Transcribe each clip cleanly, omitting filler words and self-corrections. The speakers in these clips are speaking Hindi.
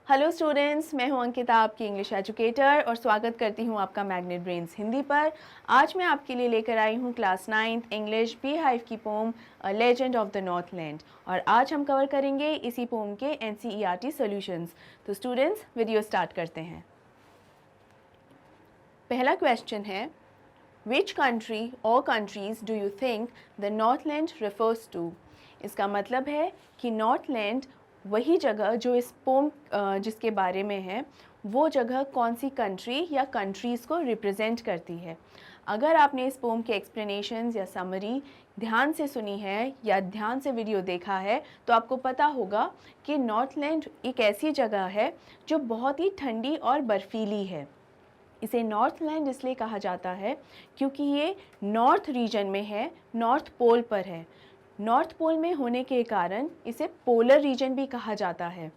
हेलो स्टूडेंट्स, मैं हूं अंकिता, आपकी इंग्लिश एजुकेटर, और स्वागत करती हूं आपका मैग्नेट ब्रेन्स हिंदी पर। आज मैं आपके लिए लेकर आई हूं class 9th English beehive की poem a legend of the northland, और आज हम कवर करेंगे इसी पोम के एनसीईआरटी सॉल्यूशंस। तो स्टूडेंट्स, वीडियो स्टार्ट करते हैं। पहला क्वेश्चन है, विच कंट्री और countries do you think the northland refers to. इसका मतलब है कि नॉर्थलैंड वही जगह जो इस पोम जिसके बारे में है, वो जगह कौन सी कंट्री या कंट्रीज़ को रिप्रेजेंट करती है। अगर आपने इस पोम के एक्सप्लेनेशंस या समरी ध्यान से सुनी है या ध्यान से वीडियो देखा है, तो आपको पता होगा कि नॉर्थलैंड एक ऐसी जगह है जो बहुत ही ठंडी और बर्फीली है। इसे नॉर्थलैंड इसलिए कहा जाता है क्योंकि ये नॉर्थ रीजन में है, नॉर्थ पोल पर है। नॉर्थ पोल में होने के कारण इसे पोलर रीजन भी कहा जाता है,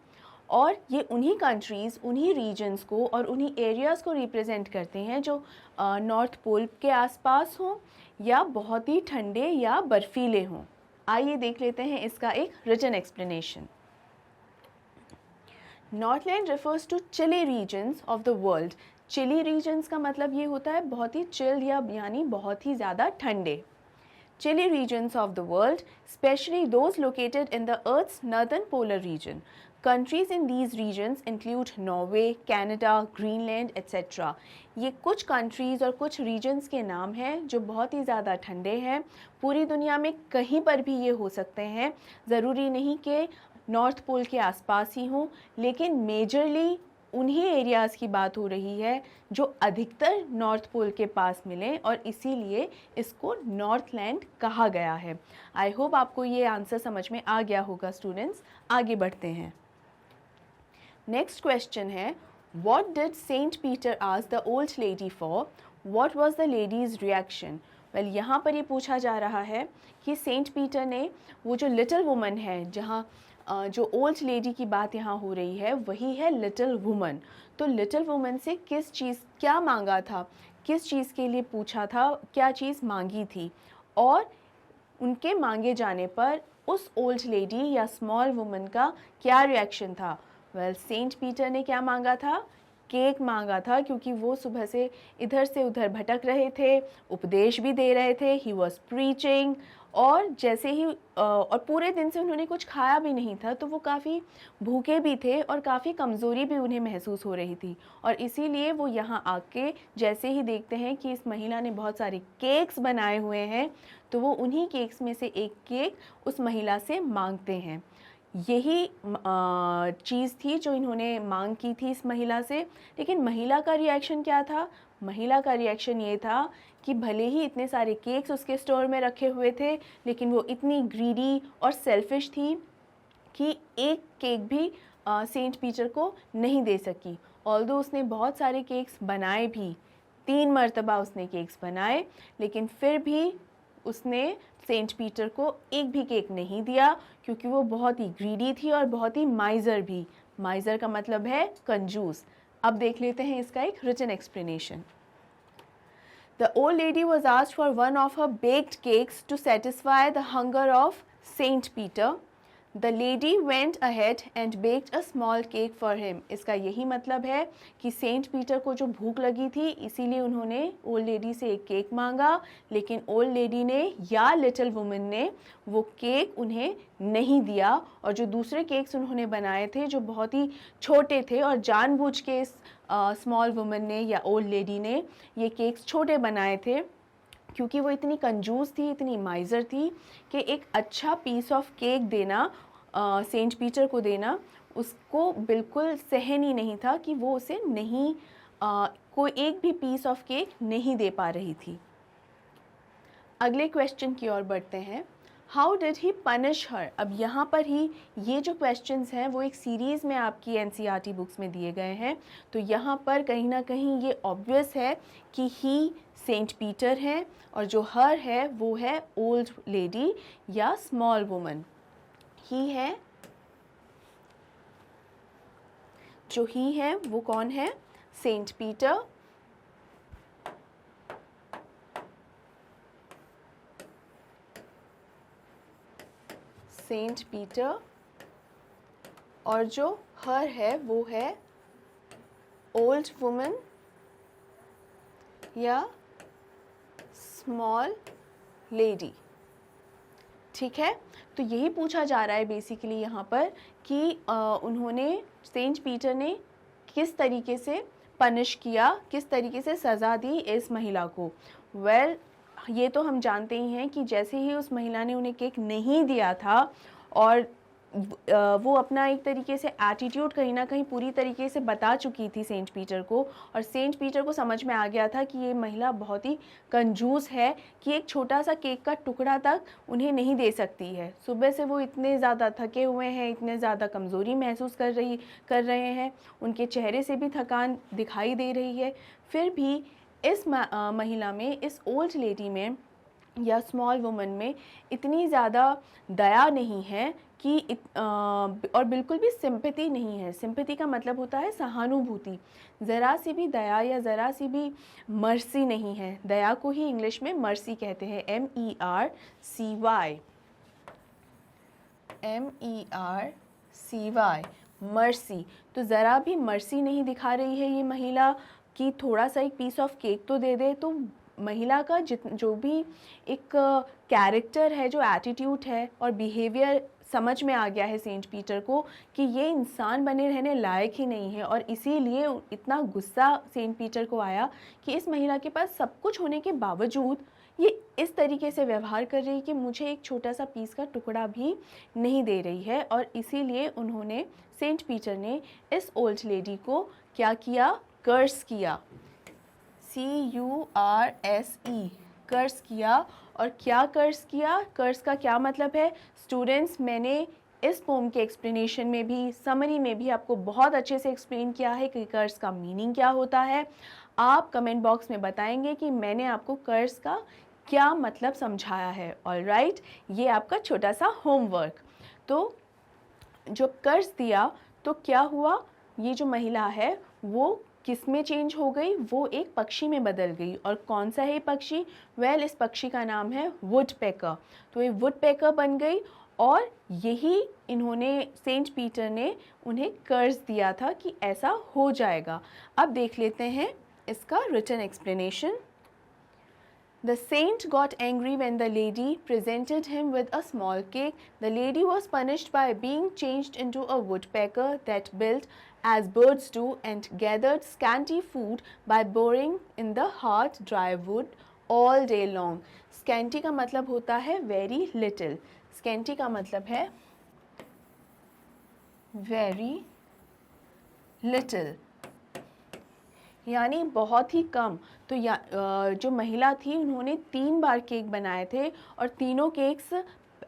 और ये उन्हीं कंट्रीज़, उन्हीं रीजन्स को और उन्हीं एरियाज़ को रिप्रेजेंट करते हैं जो नॉर्थ पोल के आसपास हों या बहुत ही ठंडे या बर्फीले हों। आइए देख लेते हैं इसका एक written explanation. Northland refers to chilly regions of the world। Chilly regions का मतलब ये होता है बहुत ही चिल या यानी बहुत ही ज़्यादा ठंडे। Chilly regions of the world, especially those located in the Earth's northern polar region. Countries in these regions include Norway, Canada, Greenland, etc. ये कुछ countries और कुछ regions के नाम हैं जो बहुत ही ज़्यादा ठंडे हैं। पूरी दुनिया में कहीं पर भी ये हो सकते हैं, ज़रूरी नहीं कि नॉर्थ पोल के आसपास ही हों, लेकिन मेजरली उन्हीं एरियाज़ की बात हो रही है जो अधिकतर नॉर्थ पोल के पास मिलें, और इसीलिए इसको नॉर्थलैंड कहा गया है। आई होप आपको ये आंसर समझ में आ गया होगा स्टूडेंट्स। आगे बढ़ते हैं। नेक्स्ट क्वेश्चन है, what did Saint Peter ask the old lady for, what was the lady's reaction. Well, यहाँ पर ये पूछा जा रहा है कि सेंट पीटर ने वो जो लिटिल वुमन है, जहाँ जो ओल्ड लेडी की बात यहाँ हो रही है वही है लिटिल वुमन। तो लिटिल वुमन से किस चीज़ क्या मांगा था, किस चीज़ के लिए पूछा था, क्या चीज़ मांगी थी, और उनके मांगे जाने पर उस ओल्ड लेडी या स्मॉल वुमन का क्या रिएक्शन था। वेल, सेंट पीटर ने क्या मांगा था, केक मांगा था, क्योंकि वो सुबह से इधर से उधर भटक रहे थे, उपदेश भी दे रहे थे, ही वॉज प्रीचिंग, और जैसे ही और पूरे दिन से उन्होंने कुछ खाया भी नहीं था, तो वो काफ़ी भूखे भी थे और काफ़ी कमज़ोरी भी उन्हें महसूस हो रही थी, और इसीलिए वो यहाँ आके जैसे ही देखते हैं कि इस महिला ने बहुत सारे केक्स बनाए हुए हैं, तो वो उन्हीं केक्स में से एक केक उस महिला से मांगते हैं। यही चीज़ थी जो इन्होंने मांग की थी इस महिला से। लेकिन महिला का रिएक्शन क्या था? महिला का रिएक्शन ये था कि भले ही इतने सारे केक्स उसके स्टोर में रखे हुए थे, लेकिन वो इतनी ग्रीडी और सेल्फिश थी कि एक केक भी सेंट पीटर को नहीं दे सकी। ऑल्दो उसने बहुत सारे केक्स बनाए भी, 3 मरतबा उसने केक्स बनाए, लेकिन फिर भी उसने सेंट पीटर को एक भी केक नहीं दिया, क्योंकि वो बहुत ही ग्रीडी थी और बहुत ही माइज़र भी। माइज़र का मतलब है कंजूस। अब देख लेते हैं इसका एक written explanation. The old lady was asked for one of her baked cakes to satisfy the hunger of Saint Peter. The lady went ahead and baked a small cake for him. इसका यही मतलब है कि सेंट पीटर को जो भूख लगी थी, इसीलिए उन्होंने ओल्ड लेडी से एक केक मांगा, लेकिन ओल्ड लेडी ने या लिटिल वुमन ने वो केक उन्हें नहीं दिया, और जो दूसरे केक्स उन्होंने बनाए थे जो बहुत ही छोटे थे, और जानबूझ के इस स्मॉल वुमन ने या ओल्ड लेडी ने ये केक्स छोटे बनाए थे, क्योंकि वो इतनी कंजूस थी, इतनी माइज़र थी कि एक अच्छा पीस ऑफ केक देना, सेंट पीटर को देना, उसको बिल्कुल सहन ही नहीं था कि वो उसे नहीं कोई एक भी पीस ऑफ केक नहीं दे पा रही थी। अगले क्वेश्चन की ओर बढ़ते हैं। हाउ डिड ही पनिश हर। अब यहाँ पर ही ये जो क्वेश्चंस हैं वो एक सीरीज़ में आपकी एनसीईआरटी बुक्स में दिए गए हैं, तो यहाँ पर कहीं ना कहीं ये ऑब्वियस है कि ही सेंट पीटर हैं, और जो हर है वो है ओल्ड लेडी या स्मॉल वुमन। ही है, जो ही है वो कौन है? Saint Peter. सेंट पीटर, और जो हर है वो है ओल्ड वुमन या स्मॉल लेडी। ठीक है, तो यही पूछा जा रहा है बेसिकली यहाँ पर कि उन्होंने सेंट पीटर ने किस तरीके से पनिश किया, किस तरीके से सज़ा दी इस महिला को। वेल ये तो हम जानते ही हैं कि जैसे ही उस महिला ने उन्हें केक नहीं दिया था और वो अपना एक तरीके से एटीट्यूड कहीं ना कहीं पूरी तरीके से बता चुकी थी सेंट पीटर को, और सेंट पीटर को समझ में आ गया था कि ये महिला बहुत ही कंजूस है कि एक छोटा सा केक का टुकड़ा तक उन्हें नहीं दे सकती है। सुबह से वो इतने ज़्यादा थके हुए हैं, इतने ज़्यादा कमज़ोरी महसूस कर रहे हैं, उनके चेहरे से भी थकान दिखाई दे रही है, फिर भी इस महिला में, इस ओल्ड लेडी में या स्मॉल वुमन में इतनी ज़्यादा दया नहीं है कि और बिल्कुल भी सिंपैथी नहीं है। सिंपैथी का मतलब होता है सहानुभूति, ज़रा सी भी दया या ज़रा सी भी मर्सी नहीं है। दया को ही इंग्लिश में मर्सी कहते हैं, MERCY, MERCY, मर्सी। तो ज़रा भी मर्सी नहीं दिखा रही है ये महिला कि थोड़ा सा एक पीस ऑफ केक तो दे दे। तो महिला का जो भी एक कैरेक्टर है, जो एटीट्यूड है और बिहेवियर समझ में आ गया है सेंट पीटर को कि ये इंसान बने रहने लायक ही नहीं है, और इसीलिए इतना गुस्सा सेंट पीटर को आया कि इस महिला के पास सब कुछ होने के बावजूद ये इस तरीके से व्यवहार कर रही कि मुझे एक छोटा सा पीस का टुकड़ा भी नहीं दे रही है। और इसीलिए उन्होंने, सेंट पीटर ने इस ओल्ड लेडी को क्या किया, कर्स किया, CURSE, कर्स किया। और क्या कर्स किया, कर्स का क्या मतलब है स्टूडेंट्स, मैंने इस पोम के एक्सप्लेनेशन में भी, समरी में भी आपको बहुत अच्छे से एक्सप्लेन किया है कि कर्स का मीनिंग क्या होता है। आप कमेंट बॉक्स में बताएंगे कि मैंने आपको कर्स का क्या मतलब समझाया है। ऑलराइट, ये आपका छोटा सा होमवर्क। तो जो कर्स दिया तो क्या हुआ, ये जो महिला है वो किस में चेंज हो गई, वो एक पक्षी में बदल गई। और कौन सा है पक्षी, वेल इस पक्षी का नाम है वुडपेकर। तो ये वुडपेकर बन गई, और यही इन्होंने, सेंट पीटर ने उन्हें कर्ज दिया था कि ऐसा हो जाएगा। अब देख लेते हैं इसका written explanation. The saint got angry when the lady presented him with a small cake. The lady was punished by being changed into a woodpecker that built as birds do and gathered scanty food by boring in the hard dry wood all day long. Scanty का मतलब होता है very little. Scanty का मतलब है very little, यानी बहुत ही कम। तो जो महिला थी उन्होंने 3 बार केक बनाए थे, और तीनों केक्स,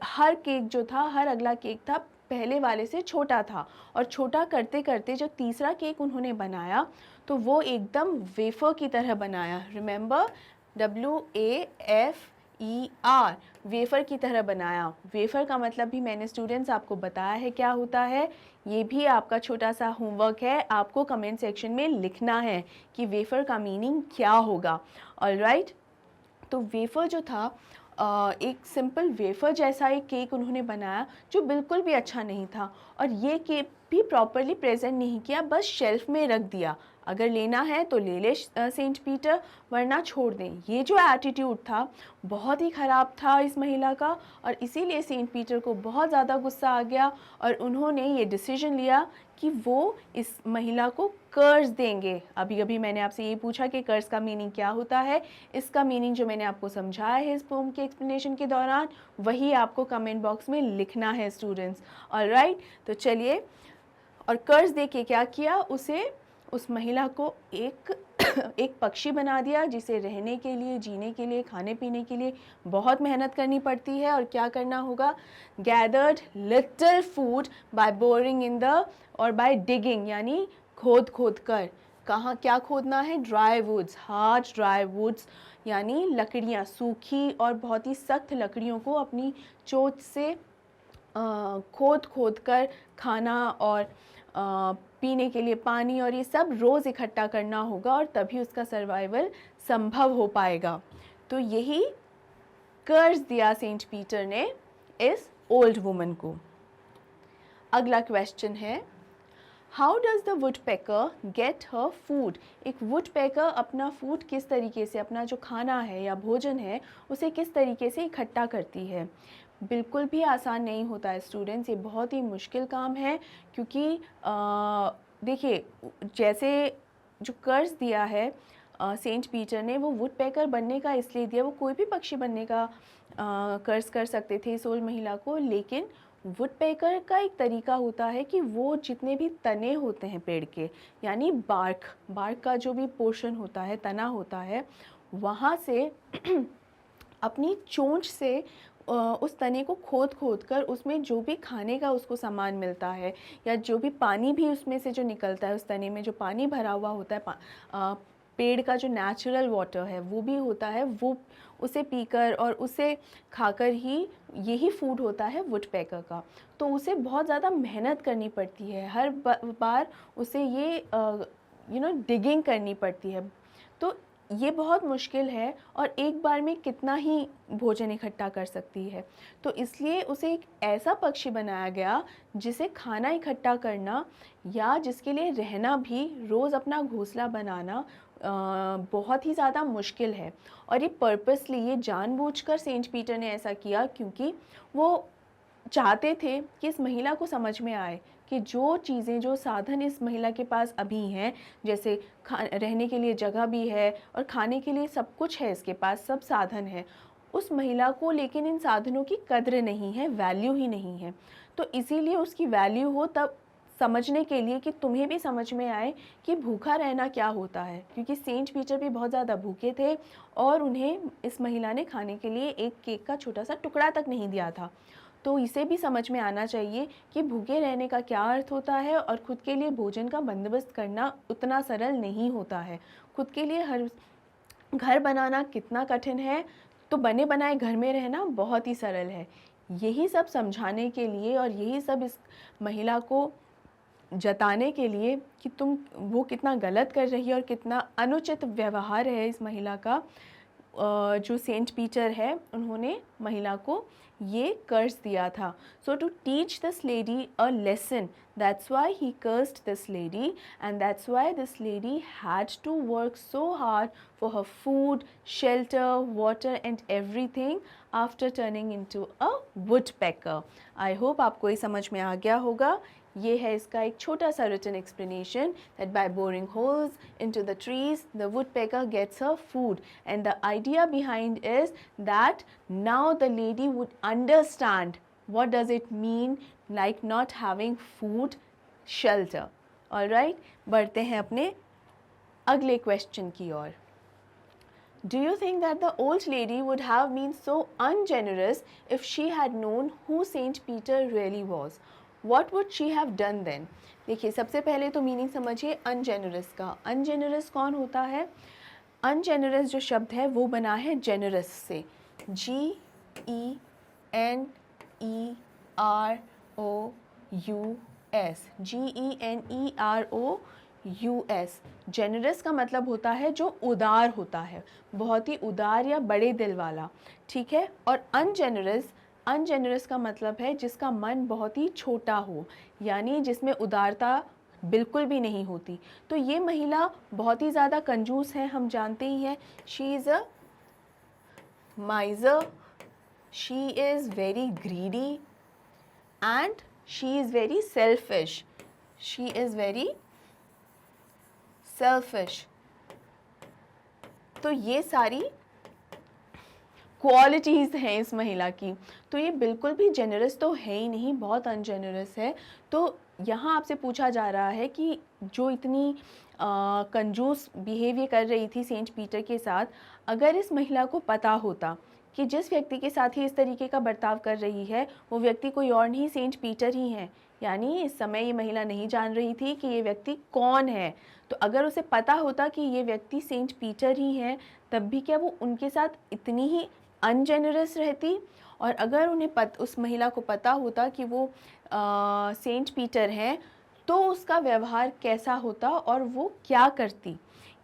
हर केक जो था, हर अगला केक था पहले वाले से छोटा था, और छोटा करते करते जो तीसरा केक उन्होंने बनाया तो वो एकदम वेफर की तरह बनाया। रिमेंबर, WAFER, वेफर की तरह बनाया। वेफर का मतलब भी मैंने स्टूडेंट्स आपको बताया है क्या होता है, ये भी आपका छोटा सा होमवर्क है, आपको कमेंट सेक्शन में लिखना है कि वेफर का मीनिंग क्या होगा। ऑलराइट, तो वेफर जो था, एक सिंपल वेफर जैसा एक केक उन्होंने बनाया जो बिल्कुल भी अच्छा नहीं था, और ये केक भी प्रॉपरली प्रेजेंट नहीं किया, बस शेल्फ में रख दिया। अगर लेना है तो ले ले सेंट पीटर, वरना छोड़ दें। ये जो एटीट्यूड था बहुत ही ख़राब था इस महिला का, और इसीलिए सेंट पीटर को बहुत ज़्यादा गुस्सा आ गया, और उन्होंने ये डिसीजन लिया कि वो इस महिला को कर्ज देंगे। अभी अभी मैंने आपसे ये पूछा कि कर्ज का मीनिंग क्या होता है, इसका मीनिंग जो मैंने आपको समझाया है इस पोम के एक्सप्लेनेशन के दौरान, वही आपको कमेंट बॉक्स में लिखना है स्टूडेंट्स। ऑलराइट, तो चलिए, और कर्ज दे के क्या किया, उस महिला को एक पक्षी बना दिया जिसे रहने के लिए, जीने के लिए, खाने पीने के लिए बहुत मेहनत करनी पड़ती है। और क्या करना होगा, gathered little food by boring in the, और बाय डिगिंग, यानी खोद कर। कहाँ क्या खोदना है, dry woods, hard dry woods, यानी लकड़ियाँ, सूखी और बहुत ही सख्त लकड़ियों को अपनी चोंच से खोद कर खाना, और पीने के लिए पानी, और ये सब रोज़ इकट्ठा करना होगा, और तभी उसका सर्वाइवल संभव हो पाएगा। तो यही कर्ज दिया सेंट पीटर ने इस ओल्ड वुमन को। अगला क्वेश्चन है, how does the woodpecker get her food? एक वुडपेकर अपना फूड किस तरीके से, अपना जो खाना है या भोजन है उसे किस तरीके से इकट्ठा करती है? बिल्कुल भी आसान नहीं होता है स्टूडेंट्स, ये बहुत ही मुश्किल काम है, क्योंकि देखिए जैसे जो कर्ज दिया है सेंट पीटर ने, वो वुडपेकर बनने का इसलिए दिया, वो कोई भी पक्षी बनने का कर्ज कर सकते थे इस ओल्ड महिला को, लेकिन वुडपेकर का एक तरीका होता है कि वो जितने भी तने होते हैं पेड़ के, यानी बार्क का जो भी पोर्शन होता है, तना होता है, वहाँ से अपनी चोंच से उस तने को खोद कर उसमें जो भी खाने का उसको सामान मिलता है, या जो भी पानी भी उसमें से जो निकलता है, उस तने में जो पानी भरा हुआ होता है, पेड़ का जो नेचुरल वाटर है वो भी होता है, वो उसे पीकर और उसे खाकर ही यही फूड होता है वुडपेकर का। तो उसे बहुत ज़्यादा मेहनत करनी पड़ती है, हर बार उसे ये डिगिंग करनी पड़ती है। तो ये बहुत मुश्किल है, और एक बार में कितना ही भोजन इकट्ठा कर सकती है। तो इसलिए उसे एक ऐसा पक्षी बनाया गया जिसे खाना इकट्ठा करना या जिसके लिए रहना भी, रोज़ अपना घोंसला बनाना बहुत ही ज़्यादा मुश्किल है। और ये पर्पसली, ये जानबूझकर सेंट पीटर ने ऐसा किया, क्योंकि वो चाहते थे कि इस महिला को समझ में आए कि जो चीज़ें, जो साधन इस महिला के पास अभी हैं, जैसे रहने के लिए जगह भी है और खाने के लिए सब कुछ है, इसके पास सब साधन है, उस महिला को लेकिन इन साधनों की कद्र नहीं है, वैल्यू ही नहीं है। तो इसीलिए उसकी वैल्यू हो, तब समझने के लिए कि तुम्हें भी समझ में आए कि भूखा रहना क्या होता है, क्योंकि सेंट पीटर भी बहुत ज़्यादा भूखे थे और उन्हें इस महिला ने खाने के लिए एक केक का छोटा सा टुकड़ा तक नहीं दिया था। तो इसे भी समझ में आना चाहिए कि भूखे रहने का क्या अर्थ होता है, और खुद के लिए भोजन का बंदोबस्त करना उतना सरल नहीं होता है। खुद के लिए हर घर बनाना कितना कठिन है, तो बने बनाए घर में रहना बहुत ही सरल है। यही सब समझाने के लिए और यही सब इस महिला को जताने के लिए कि वो कितना गलत कर रही है और कितना अनुचित व्यवहार है इस महिला का, जो सेंट पीटर है उन्होंने महिला को ये कर्ज दिया था। So to teach this lady a lesson, that's why he cursed this lady, and that's why this lady had to work so hard for her food, shelter, water and everything after turning into a woodpecker. I hope आपको ये समझ में आ गया होगा। ये है इसका एक छोटा सा written explanation that by boring holes into the trees the woodpecker gets her food, and the idea behind is that now the lady would understand what does it mean like not having food, shelter. Alright, बढ़ते हैं अपने अगले question की ओर। Do you think that the old lady would have been so ungenerous if she had known who Saint Peter really was? What would she have done then? देखिए, सबसे पहले तो मीनिंग समझिए अनजेनरस का। अनजेनरस कौन होता है? अनजेनरस जो शब्द है वो बना है जेनरस से, GENEROUS, GENEROUS। जेनरस का मतलब होता है जो उदार होता है, बहुत ही उदार या बड़े दिल वाला, ठीक है। और अनजेनरस का मतलब है जिसका मन बहुत ही छोटा हो, यानी जिसमें उदारता बिल्कुल भी नहीं होती। तो ये महिला बहुत ही ज़्यादा कंजूस है, हम जानते ही हैं। She is a माइजर, she is very greedy and she is very selfish. She is very selfish. तो ये सारी क्वालिटीज़ हैं इस महिला की। तो ये बिल्कुल भी जेनरस तो है ही नहीं, बहुत अनजेनरस है। तो यहाँ आपसे पूछा जा रहा है कि जो इतनी कंजूस बिहेवियर कर रही थी सेंट पीटर के साथ, अगर इस महिला को पता होता कि जिस व्यक्ति के साथ ही इस तरीके का बर्ताव कर रही है वो व्यक्ति कोई और नहीं, सेंट पीटर ही हैं, यानी इस समय ये महिला नहीं जान रही थी कि ये व्यक्ति कौन है। तो अगर उसे पता होता कि ये व्यक्ति सेंट पीटर ही हैं, तब भी क्या वो उनके साथ इतनी ही अनजेनरस रहती? और अगर उन्हें उस महिला को पता होता कि वो सेंट पीटर हैं, तो उसका व्यवहार कैसा होता और वो क्या करती,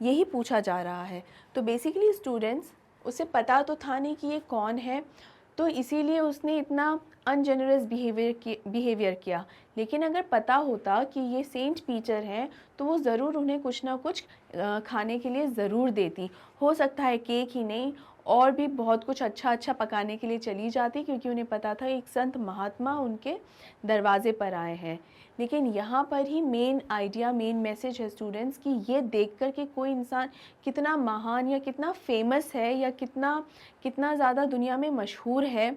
यही पूछा जा रहा है। तो बेसिकली स्टूडेंट्स, उसे पता तो था नहीं कि ये कौन है, तो इसीलिए उसने इतना अनजेनरस बिहेवियर किया, लेकिन अगर पता होता कि ये सेंट पीटर हैं तो वो ज़रूर उन्हें कुछ ना कुछ खाने के लिए ज़रूर देती। हो सकता है केक ही नहीं और भी बहुत कुछ अच्छा अच्छा पकाने के लिए चली जाती, क्योंकि उन्हें पता था एक संत महात्मा उनके दरवाजे पर आए हैं। लेकिन यहाँ पर ही मेन आइडिया, मेन मैसेज है स्टूडेंट्स कि ये देखकर कि कोई इंसान कितना महान या कितना फेमस है या कितना कितना ज़्यादा दुनिया में मशहूर है,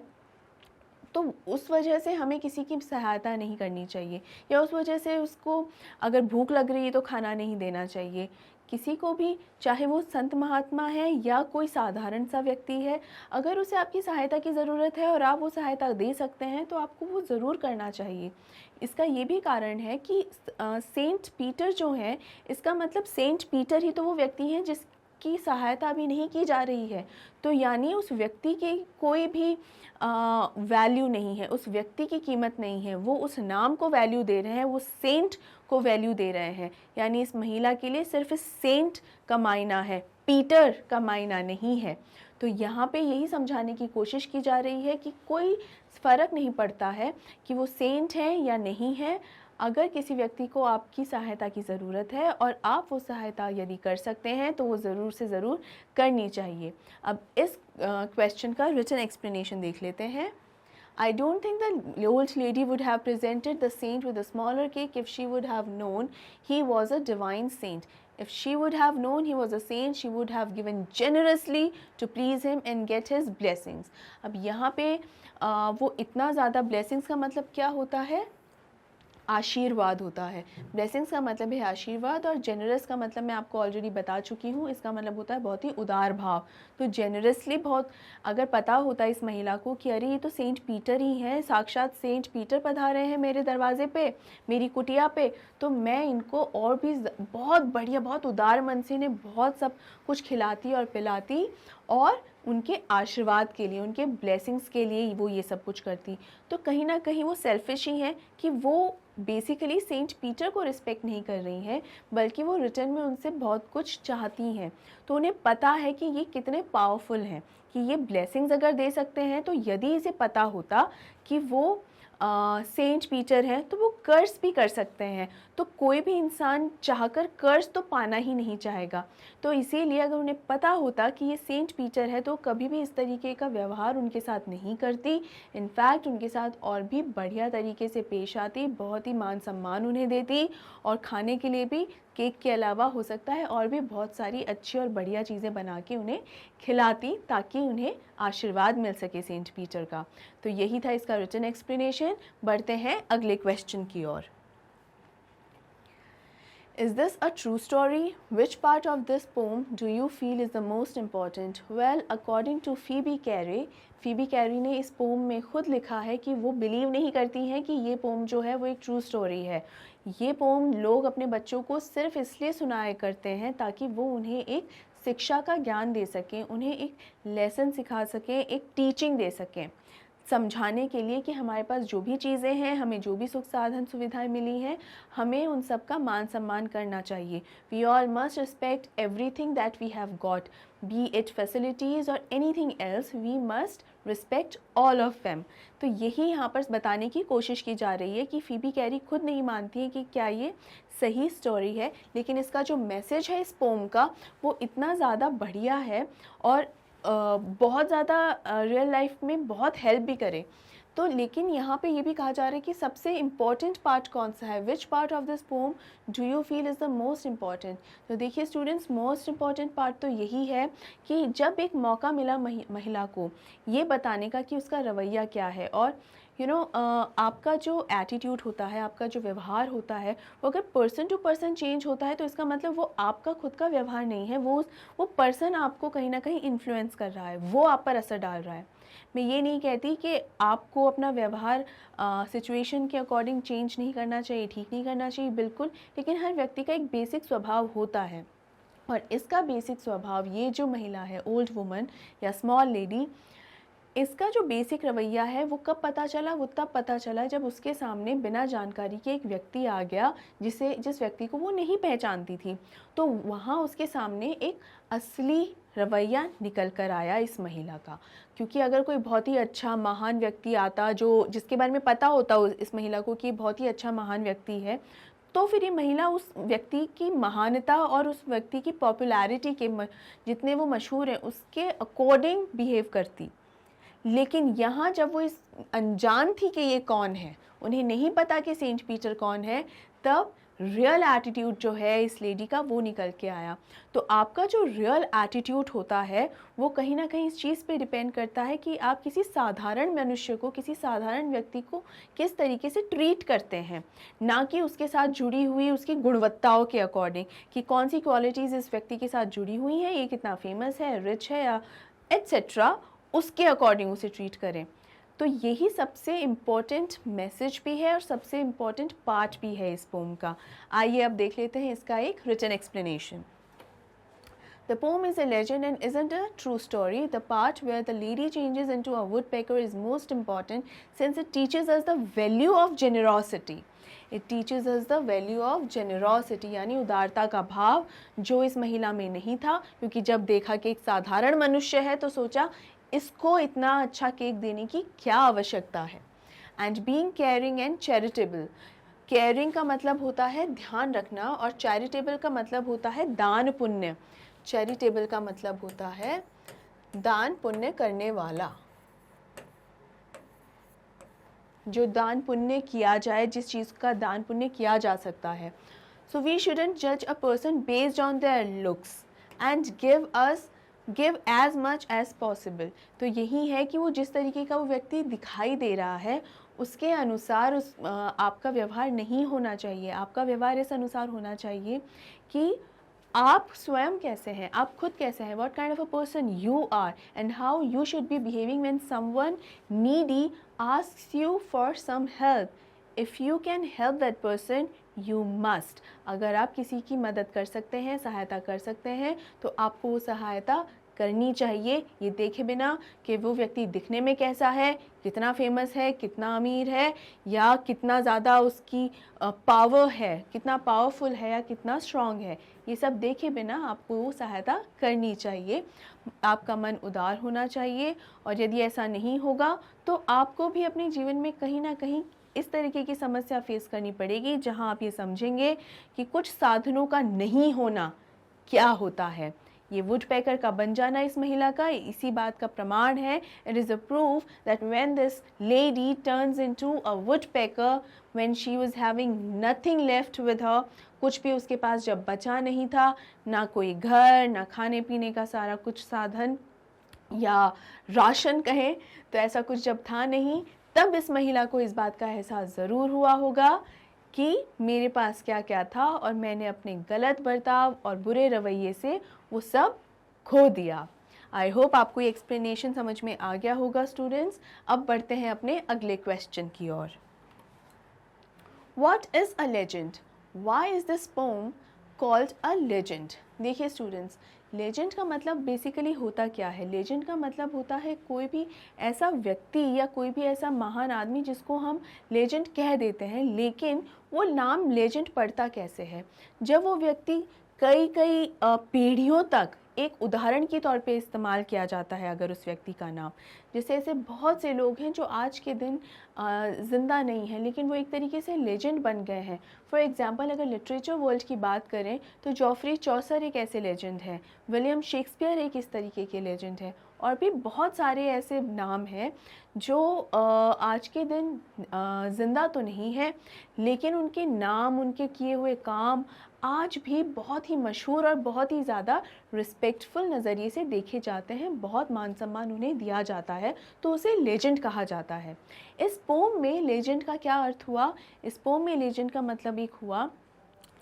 तो उस वजह से हमें किसी की सहायता नहीं करनी चाहिए, या उस वजह से उसको अगर भूख लग रही है तो खाना नहीं देना चाहिए। किसी को भी, चाहे वो संत महात्मा है या कोई साधारण सा व्यक्ति है, अगर उसे आपकी सहायता की ज़रूरत है और आप वो सहायता दे सकते हैं तो आपको वो ज़रूर करना चाहिए। इसका ये भी कारण है कि सेंट पीटर जो हैं, इसका मतलब सेंट पीटर ही तो वो व्यक्ति हैं जिसकी सहायता अभी नहीं की जा रही है, तो यानी उस व्यक्ति की कोई भी वैल्यू नहीं है, उस व्यक्ति की कीमत नहीं है, वो उस नाम को वैल्यू दे रहे हैं, वो सेंट को वैल्यू दे रहे हैं। यानी इस महिला के लिए सिर्फ सेंट का मायना है, पीटर का मायना नहीं है। तो यहाँ पे यही समझाने की कोशिश की जा रही है कि कोई फ़र्क नहीं पड़ता है कि वो सेंट है या नहीं है। अगर किसी व्यक्ति को आपकी सहायता की ज़रूरत है और आप वो सहायता यदि कर सकते हैं तो वो ज़रूर से ज़रूर करनी चाहिए। अब इस क्वेश्चन का रिटन एक्सप्लेनेशन देख लेते हैं। I don't think the old lady would have presented the saint with a smaller cake if she would have known he was a divine saint. If she would have known he was a saint, she would have given generously to please him and get his blessings. अब यहाँ पे वो इतना ज़्यादा blessings का मतलब क्या होता है? आशीर्वाद होता है। ब्लेसिंग्स का मतलब है आशीर्वाद, और जेनरस का मतलब मैं आपको ऑलरेडी बता चुकी हूँ, इसका मतलब होता है बहुत ही उदार भाव। तो जेनरसली बहुत, अगर पता होता इस महिला को कि अरे ये तो सेंट पीटर ही हैं, साक्षात सेंट पीटर पधारे हैं मेरे दरवाजे पे, मेरी कुटिया पे, तो मैं इनको और भी बहुत बढ़िया, बहुत उदार मन से इन्हें बहुत सब कुछ खिलाती और पिलाती और उनके आशीर्वाद के लिए, उनके ब्लेसिंग्स के लिए वो ये सब कुछ करती। तो कहीं ना कहीं वो सेल्फिश ही हैं कि वो बेसिकली सेंट पीटर को रिस्पेक्ट नहीं कर रही हैं, बल्कि वो रिटर्न में उनसे बहुत कुछ चाहती हैं। तो उन्हें पता है कि ये कितने पावरफुल हैं, कि ये ब्लेसिंग्स अगर दे सकते हैं, तो यदि इसे पता होता कि वो सेंट पीटर हैं तो वो कर्ज भी कर सकते हैं। तो कोई भी इंसान चाहकर कर्ज तो पाना ही नहीं चाहेगा। तो इसीलिए अगर उन्हें पता होता कि ये सेंट पीटर है तो कभी भी इस तरीके का व्यवहार उनके साथ नहीं करती। इनफैक्ट उनके साथ और भी बढ़िया तरीके से पेश आती, बहुत ही मान सम्मान उन्हें देती, और खाने के लिए भी केक के अलावा हो सकता है और भी बहुत सारी अच्छी और बढ़िया चीज़ें बना के उन्हें खिलाती, ताकि उन्हें आशीर्वाद मिल सके सेंट पीटर का। तो यही था इसका रिटन एक्सप्लेनेशन। बढ़ते हैं अगले क्वेश्चन की ओर। Is this a true story? Which part of this poem do you feel is the most important? Well, according to Phoebe Carey ने इस पोम में खुद लिखा है कि वो बिलीव नहीं करती हैं कि ये पोम जो है वो एक ट्रू स्टोरी है। ये पोम लोग अपने बच्चों को सिर्फ इसलिए सुनाया करते हैं ताकि वो उन्हें एक शिक्षा का ज्ञान दे सकें, उन्हें एक लेसन सिखा सकें, एक टीचिंग दे सकें, समझाने के लिए कि हमारे पास जो भी चीज़ें हैं, हमें जो भी सुख साधन सुविधाएं मिली हैं, हमें उन सब का मान सम्मान करना चाहिए। We all must respect everything that we have got, be it facilities और anything else, we must respect all of them. तो यही यहाँ पर बताने की कोशिश की जा रही है कि फीबी कैरी खुद नहीं मानती है कि क्या ये सही स्टोरी है, लेकिन इसका जो मैसेज है इस पोम का वो इतना ज़्यादा बढ़िया है और बहुत ज़्यादा रियल लाइफ में बहुत हेल्प भी करे। तो लेकिन यहाँ पे ये भी कहा जा रहा है कि सबसे इम्पॉर्टेंट पार्ट कौन सा है, which part of this pome do you feel is the most important. तो देखिए स्टूडेंट्स, मोस्ट इम्पॉर्टेंट पार्ट तो यही है कि जब एक मौका मिला महिला को ये बताने का कि उसका रवैया क्या है, और आपका जो एटीट्यूड होता है, आपका जो व्यवहार होता है, वो अगर पर्सन टू पर्सन चेंज होता है तो इसका मतलब वो आपका खुद का व्यवहार नहीं है, वो पर्सन आपको कहीं ना कहीं इन्फ्लुएंस कर रहा है, वो आप पर असर डाल रहा है। मैं ये नहीं कहती कि आपको अपना व्यवहार सिचुएशन के अकॉर्डिंग चेंज नहीं करना चाहिए, ठीक नहीं करना चाहिए, बिल्कुल, लेकिन हर व्यक्ति का एक बेसिक स्वभाव होता है, और इसका बेसिक स्वभाव ये जो महिला है, ओल्ड वुमन या स्मॉल लेडी, इसका जो बेसिक रवैया है वो कब पता चला, वो तब पता चला जब उसके सामने बिना जानकारी के एक व्यक्ति आ गया जिस व्यक्ति को वो नहीं पहचानती थी। तो वहाँ उसके सामने एक असली रवैया निकल कर आया इस महिला का। क्योंकि अगर कोई बहुत ही अच्छा महान व्यक्ति आता जो जिसके बारे में पता होता इस महिला को कि बहुत ही अच्छा महान व्यक्ति है, तो फिर ये महिला उस व्यक्ति की महानता और उस व्यक्ति की पॉपुलैरिटी के जितने वो मशहूर हैं उसके अकॉर्डिंग बिहेव करती। लेकिन यहाँ जब वो इस अनजान थी कि ये कौन है, उन्हें नहीं पता कि सेंट पीटर कौन है, तब रियल एटीट्यूड जो है इस लेडी का वो निकल के आया। तो आपका जो रियल एटीट्यूड होता है वो कहीं ना कहीं इस चीज़ पे डिपेंड करता है कि आप किसी साधारण मनुष्य को, किसी साधारण व्यक्ति को किस तरीके से ट्रीट करते हैं, ना कि उसके साथ जुड़ी हुई उसकी गुणवत्ताओं के अकॉर्डिंग कि कौन सी क्वालिटीज़ इस व्यक्ति के साथ जुड़ी हुई हैं, ये कितना फेमस है, रिच है या एट्सेट्रा, उसके अकॉर्डिंग उसे ट्रीट करें। तो यही सबसे इम्पॉर्टेंट मैसेज भी है और सबसे इम्पॉर्टेंट पार्ट भी है इस पोम का। आइए अब देख लेते हैं इसका एक written explanation. The poem is a legend and isn't a true story. The part where the lady changes into a woodpecker is most important since it teaches us the value of generosity. It teaches us the value of generosity यानी उदारता का भाव जो इस महिला में नहीं था, क्योंकि जब देखा कि एक साधारण मनुष्य है तो सोचा इसको इतना अच्छा केक देने की क्या आवश्यकता है। And being caring and charitable, caring का मतलब होता है ध्यान रखना और चैरिटेबल का मतलब होता है दान पुण्य। चैरिटेबल का मतलब होता है दान पुण्य करने वाला, जो दान पुण्य किया जाए, जिस चीज़ का दान पुण्य किया जा सकता है। सो वी शुडंट जज a person based on their looks and give as much as possible. तो यही है कि वो जिस तरीके का वो व्यक्ति दिखाई दे रहा है उसके अनुसार आपका व्यवहार नहीं होना चाहिए। आपका व्यवहार इस अनुसार होना चाहिए कि आप स्वयं कैसे हैं, आप खुद कैसे हैं, what kind of a person you are and how you should be behaving when someone needy asks you for some help. If you can help that person, you must. अगर आप किसी की मदद कर सकते हैं, सहायता कर सकते हैं, तो आपको वो सहायता करनी चाहिए, ये देखे बिना कि वो व्यक्ति दिखने में कैसा है, कितना फेमस है, कितना अमीर है, या कितना ज़्यादा उसकी पावर है, कितना पावरफुल है या कितना स्ट्रॉन्ग है। ये सब देखे बिना आपको वो सहायता करनी चाहिए। आपका मन उदार होना चाहिए, और यदि ऐसा नहीं होगा तो आपको भी अपने जीवन में कहीं ना कहीं इस तरीके की समस्या फेस करनी पड़ेगी जहां आप ये समझेंगे कि कुछ साधनों का नहीं होना क्या होता है। ये वुडपेकर का बन जाना इस महिला का इसी बात का प्रमाण है। It is a proof that when this lady turns into a woodpecker when she was having nothing left with her, कुछ भी उसके पास जब बचा नहीं था, ना कोई घर, ना खाने पीने का सारा कुछ साधन या राशन कहें, तो ऐसा कुछ जब था नहीं, तब इस महिला को इस बात का एहसास ज़रूर हुआ होगा कि मेरे पास क्या क्या था और मैंने अपने गलत बर्ताव और बुरे रवैये से वो सब खो दिया। आई होप आपको ये एक्सप्लेनेशन समझ में आ गया होगा स्टूडेंट्स। अब बढ़ते हैं अपने अगले क्वेश्चन की ओर। What is a legend? Why is this poem called a legend? देखिए स्टूडेंट्स, लेजेंड का मतलब बेसिकली होता क्या है? लेजेंड का मतलब होता है कोई भी ऐसा व्यक्ति या कोई भी ऐसा महान आदमी जिसको हम लेजेंड कह देते हैं, लेकिन वो नाम लेजेंड पड़ता कैसे है? जब वो व्यक्ति कई पीढ़ियों तक एक उदाहरण के तौर पे इस्तेमाल किया जाता है अगर उस व्यक्ति का नाम। जैसे ऐसे बहुत से लोग हैं जो आज के दिन ज़िंदा नहीं हैं, लेकिन वो एक तरीके से लेजेंड बन गए हैं। फॉर एग्जांपल अगर लिटरेचर वर्ल्ड की बात करें तो जॉफ्री चौसर एक ऐसे लेजेंड हैं, विलियम शेक्सपियर एक इस तरीके के लेजेंड हैं, और भी बहुत सारे ऐसे नाम हैं जो आज के दिन ज़िंदा तो नहीं है, लेकिन उनके नाम, उनके किए हुए काम आज भी बहुत ही मशहूर और बहुत ही ज़्यादा रिस्पेक्टफुल नज़रिए से देखे जाते हैं, बहुत मान सम्मान उन्हें दिया जाता है, तो उसे लेजेंड कहा जाता है। इस पोम में लेजेंड का क्या अर्थ हुआ? इस पोम में लेजेंड का मतलब एक हुआ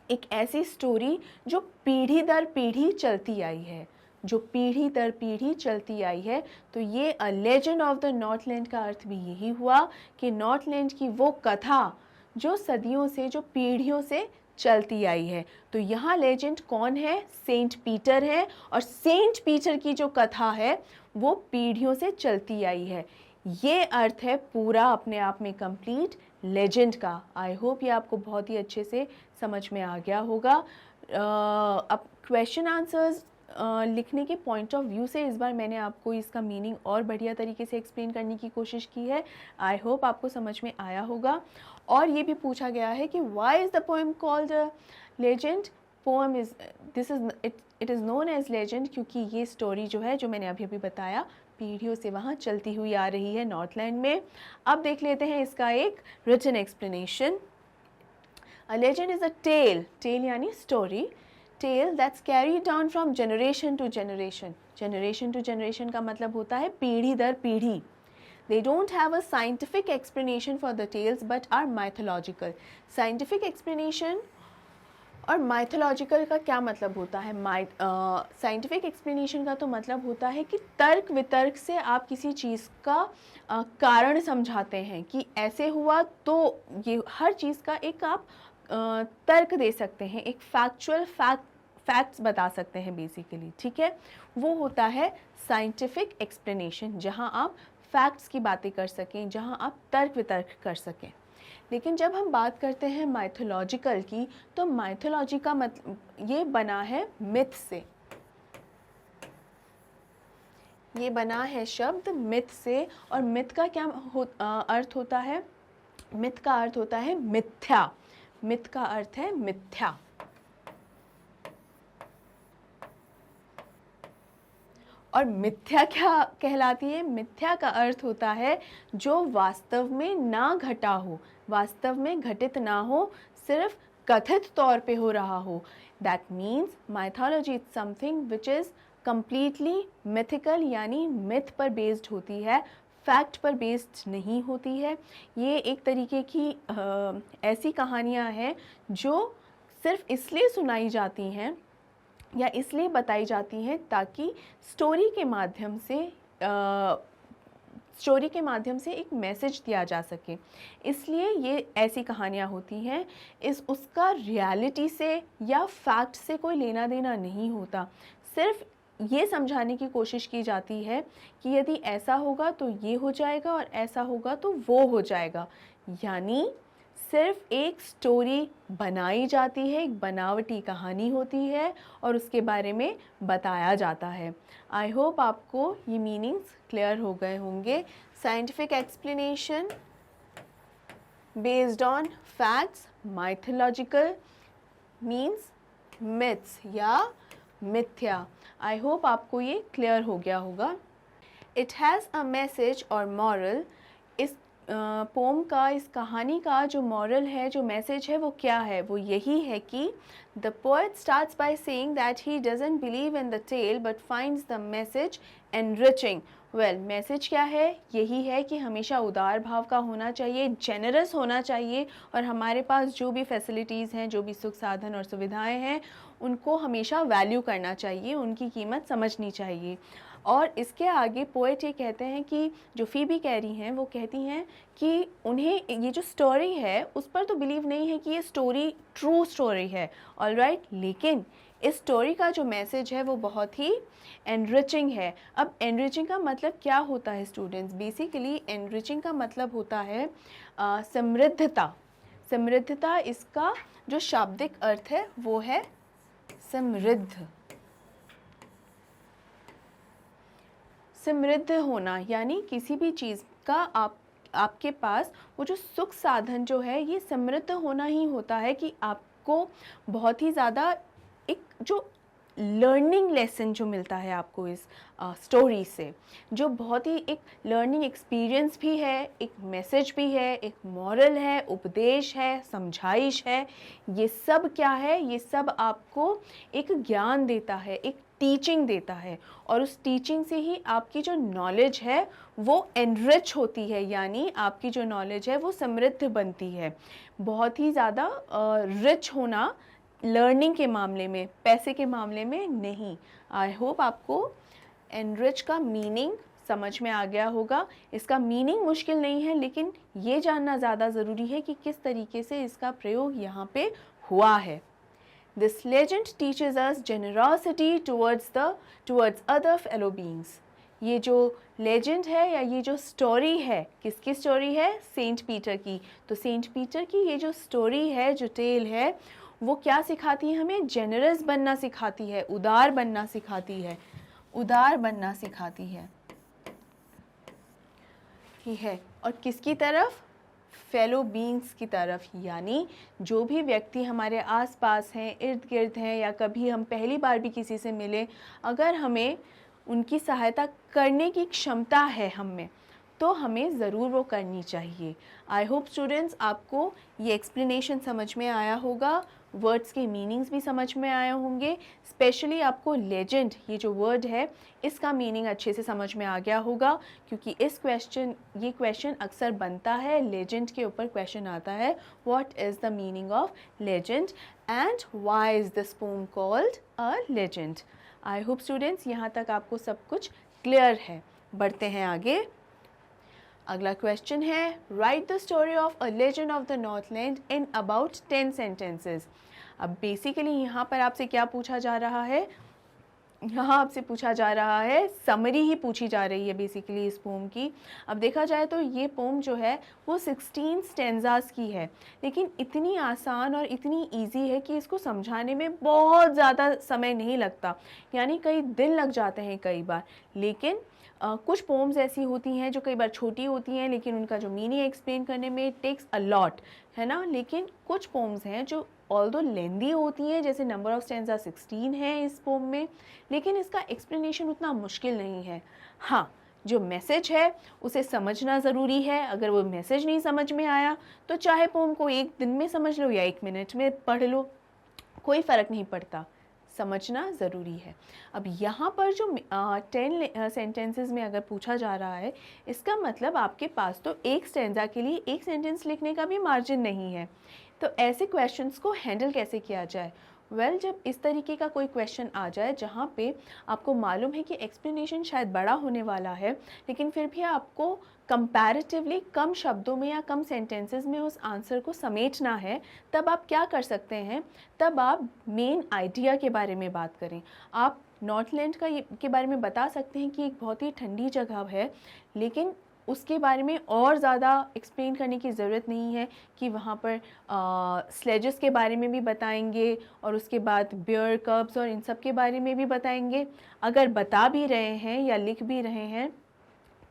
एक ऐसी स्टोरी जो पीढ़ी दर पीढ़ी चलती आई है, जो पीढ़ी दर पीढ़ी चलती आई है। तो ये अ लेजेंड ऑफ द नॉर्थलैंड का अर्थ भी यही हुआ कि नॉर्थलैंड की वो कथा जो सदियों से, जो पीढ़ियों से चलती आई है। तो यहाँ लेजेंड कौन है? सेंट पीटर है, और सेंट पीटर की जो कथा है वो पीढ़ियों से चलती आई है। ये अर्थ है पूरा अपने आप में कंप्लीट लेजेंड का। आई होप ये आपको बहुत ही अच्छे से समझ में आ गया होगा। अब क्वेश्चन आंसर्स लिखने के पॉइंट ऑफ व्यू से इस बार मैंने आपको इसका मीनिंग और बढ़िया तरीके से एक्सप्लेन करने की कोशिश की है। आई होप आपको समझ में आया होगा। और ये भी पूछा गया है कि why is the poem called legend? Poem is it is known as legend क्योंकि ये स्टोरी जो है, जो मैंने अभी अभी बताया, पीढ़ियों से वहाँ चलती हुई आ रही है नॉर्थलैंड में। अब देख लेते हैं इसका एक written explanation. A legend is a tale, tale यानी story, tale that's carried down from generation to generation. Generation to generation का मतलब होता है पीढ़ी दर पीढ़ी। They don't have a scientific explanation for the tales but are mythological. Scientific explanation और mythological का क्या मतलब होता है? साइंटिफिक एक्सप्लेनेशन का तो मतलब होता है कि तर्क वितर्क से आप किसी चीज़ का कारण समझाते हैं कि ऐसे हुआ, तो ये हर चीज़ का एक आप तर्क दे सकते हैं, एक फैक्ट्स बता सकते हैं बेसिकली, ठीक है। वो होता है साइंटिफिक एक्सप्लेनेशन, जहाँ आप फैक्ट्स की बातें कर सकें, जहाँ आप तर्क वितर्क कर सकें। लेकिन जब हम बात करते हैं माइथोलॉजिकल की, तो माइथोलॉजी का मतलब ये बना है मिथ से। ये बना है शब्द मिथ से, और मिथ का क्या अर्थ होता है? मिथ का अर्थ होता है मिथ्या। मिथ का अर्थ है मिथ्या। और मिथ्या क्या कहलाती है? मिथ्या का अर्थ होता है जो वास्तव में ना घटा हो, वास्तव में घटित ना हो, सिर्फ कथित तौर पे हो रहा हो। That means mythology is something which is completely mythical, यानी मिथ पर बेस्ड होती है, फैक्ट पर बेस्ड नहीं होती है। ये एक तरीके की ऐसी कहानियाँ हैं जो सिर्फ इसलिए सुनाई जाती हैं या इसलिए बताई जाती हैं ताकि स्टोरी के माध्यम से एक मैसेज दिया जा सके। इसलिए ये ऐसी कहानियाँ होती हैं। उसका रियलिटी से या फैक्ट से कोई लेना देना नहीं होता। सिर्फ ये समझाने की कोशिश की जाती है कि यदि ऐसा होगा तो ये हो जाएगा और ऐसा होगा तो वो हो जाएगा। यानी सिर्फ एक स्टोरी बनाई जाती है, एक बनावटी कहानी होती है और उसके बारे में बताया जाता है। आई होप आपको ये मीनिंग्स क्लियर हो गए होंगे। Scientific explanation based on facts, mythological means myths या मिथ्या। आई होप आपको ये क्लियर हो गया होगा। इट हैज़ अ मैसेज और मॉरल। इस पोम का, इस कहानी का जो मॉरल है, जो मैसेज है, वो क्या है? वो यही है कि the poet starts by saying that he doesn't believe in the tale but finds the message enriching. Well, message क्या है? यही है कि हमेशा उदार भाव का होना चाहिए, जेनरस होना चाहिए, और हमारे पास जो भी फैसिलिटीज़ हैं, जो भी सुख साधन और सुविधाएं हैं, उनको हमेशा वैल्यू करना चाहिए, उनकी कीमत समझनी चाहिए। और इसके आगे पोएट ये कहते हैं कि जो फीबी कैरी हैं वो कहती हैं कि उन्हें ये जो स्टोरी है उस पर तो बिलीव नहीं है कि ये स्टोरी ट्रू स्टोरी है, ऑलराइट, लेकिन इस स्टोरी का जो मैसेज है वो बहुत ही एनरिचिंग है। अब एनरिचिंग का मतलब क्या होता है स्टूडेंट्स? बेसिकली एनरिचिंग का मतलब होता है समृद्धता। समृद्धता, इसका जो शाब्दिक अर्थ है वो है समृद्ध। समृद्ध होना यानी किसी भी चीज़ का आपके पास वो जो सुख साधन जो है, ये समृद्ध होना ही होता है कि आपको बहुत ही ज़्यादा एक जो लर्निंग लेसन जो मिलता है आपको इस स्टोरी से, जो बहुत ही एक लर्निंग एक्सपीरियंस भी है, एक मैसेज भी है, एक मॉरल है, उपदेश है, समझाइश है। ये सब क्या है? ये सब आपको एक ज्ञान देता है, एक टीचिंग देता है, और उस टीचिंग से ही आपकी जो नॉलेज है वो एनरिच होती है, यानी आपकी जो नॉलेज है वो समृद्ध बनती है। बहुत ही ज़्यादा रिच होना लर्निंग के मामले में, पैसे के मामले में नहीं। आई होप आपको एनरिच का मीनिंग समझ में आ गया होगा। इसका मीनिंग मुश्किल नहीं है, लेकिन ये जानना ज़्यादा ज़रूरी है कि किस तरीके से इसका प्रयोग यहाँ पे हुआ है। This legend teaches us generosity towards other fellow beings. ये जो लेजेंड है या ये जो स्टोरी है, किसकी स्टोरी है? सेंट पीटर की। तो सेंट पीटर की ये जो स्टोरी है, जो टेल है, वो क्या सिखाती है हमें? जेनरस बनना सिखाती है, उदार बनना सिखाती है, उदार बनना सिखाती है। ठीक है, और किसकी तरफ? फेलो बीइंग्स की तरफ, यानी जो भी व्यक्ति हमारे आसपास हैं, इर्द गिर्द हैं, या कभी हम पहली बार भी किसी से मिले, अगर हमें उनकी सहायता करने की क्षमता है हम में, तो हमें ज़रूर वो करनी चाहिए। आई होप स्टूडेंट्स आपको ये एक्सप्लेनेशन समझ में आया होगा, वर्ड्स के मीनिंग्स भी समझ में आए होंगे, स्पेशली आपको लेजेंड ये जो वर्ड है इसका मीनिंग अच्छे से समझ में आ गया होगा, क्योंकि ये क्वेश्चन अक्सर बनता है, लेजेंड के ऊपर क्वेश्चन आता है, what is the meaning of legend and why is this pome called a legend. I hope students यहाँ तक आपको सब कुछ क्लियर है। बढ़ते हैं आगे। अगला क्वेश्चन है, right the story of a legend of the Northland in about 10 sentences. अब बेसिकली यहाँ पर आपसे क्या पूछा जा रहा है? यहाँ आपसे पूछा जा रहा है, समरी ही पूछी जा रही है बेसिकली इस पोम की। अब देखा जाए तो ये पोम जो है वो 16 स्टेंजास की है, लेकिन इतनी आसान और इतनी इजी है कि इसको समझाने में बहुत ज़्यादा समय नहीं लगता, यानी कई दिन लग जाते हैं कई बार। लेकिन कुछ पोम्स ऐसी होती हैं जो कई बार छोटी होती हैं, लेकिन उनका जो मीनिंग एक्सप्लेन करने में टेक्स अ लॉट, है ना। लेकिन कुछ पोम्स हैं जो ऑल्दो लेंदी होती हैं, जैसे नंबर ऑफ स्टेंजा 16 है इस पोम में, लेकिन इसका एक्सप्लेनेशन उतना मुश्किल नहीं है। हाँ, जो मैसेज है उसे समझना ज़रूरी है। अगर वो मैसेज नहीं समझ में आया तो चाहे पोम को एक दिन में समझ लो या 1 मिनट में पढ़ लो, कोई फ़र्क नहीं पड़ता, समझना ज़रूरी है। अब यहाँ पर जो 10 सेंटेंसेस में अगर पूछा जा रहा है, इसका मतलब आपके पास तो एक स्टेंजा के लिए एक सेंटेंस लिखने का भी मार्जिन नहीं है। तो ऐसे क्वेश्चंस को हैंडल कैसे किया जाए? वेल, जब इस तरीके का कोई क्वेश्चन आ जाए जहाँ पे आपको मालूम है कि एक्सप्लेनेशन शायद बड़ा होने वाला है, लेकिन फिर भी आपको कंपैरेटिवली कम शब्दों में या कम सेंटेंसेस में उस आंसर को समेटना है, तब आप क्या कर सकते हैं? तब आप मेन आइडिया के बारे में बात करें। आप नॉर्थलैंड के बारे में बता सकते हैं कि एक बहुत ही ठंडी जगह है, लेकिन उसके बारे में और ज़्यादा एक्सप्लेन करने की ज़रूरत नहीं है कि वहाँ पर स्लेजेस के बारे में भी बताएंगे और उसके बाद बियर कब्स और इन सब के बारे में भी बताएंगे। अगर बता भी रहे हैं या लिख भी रहे हैं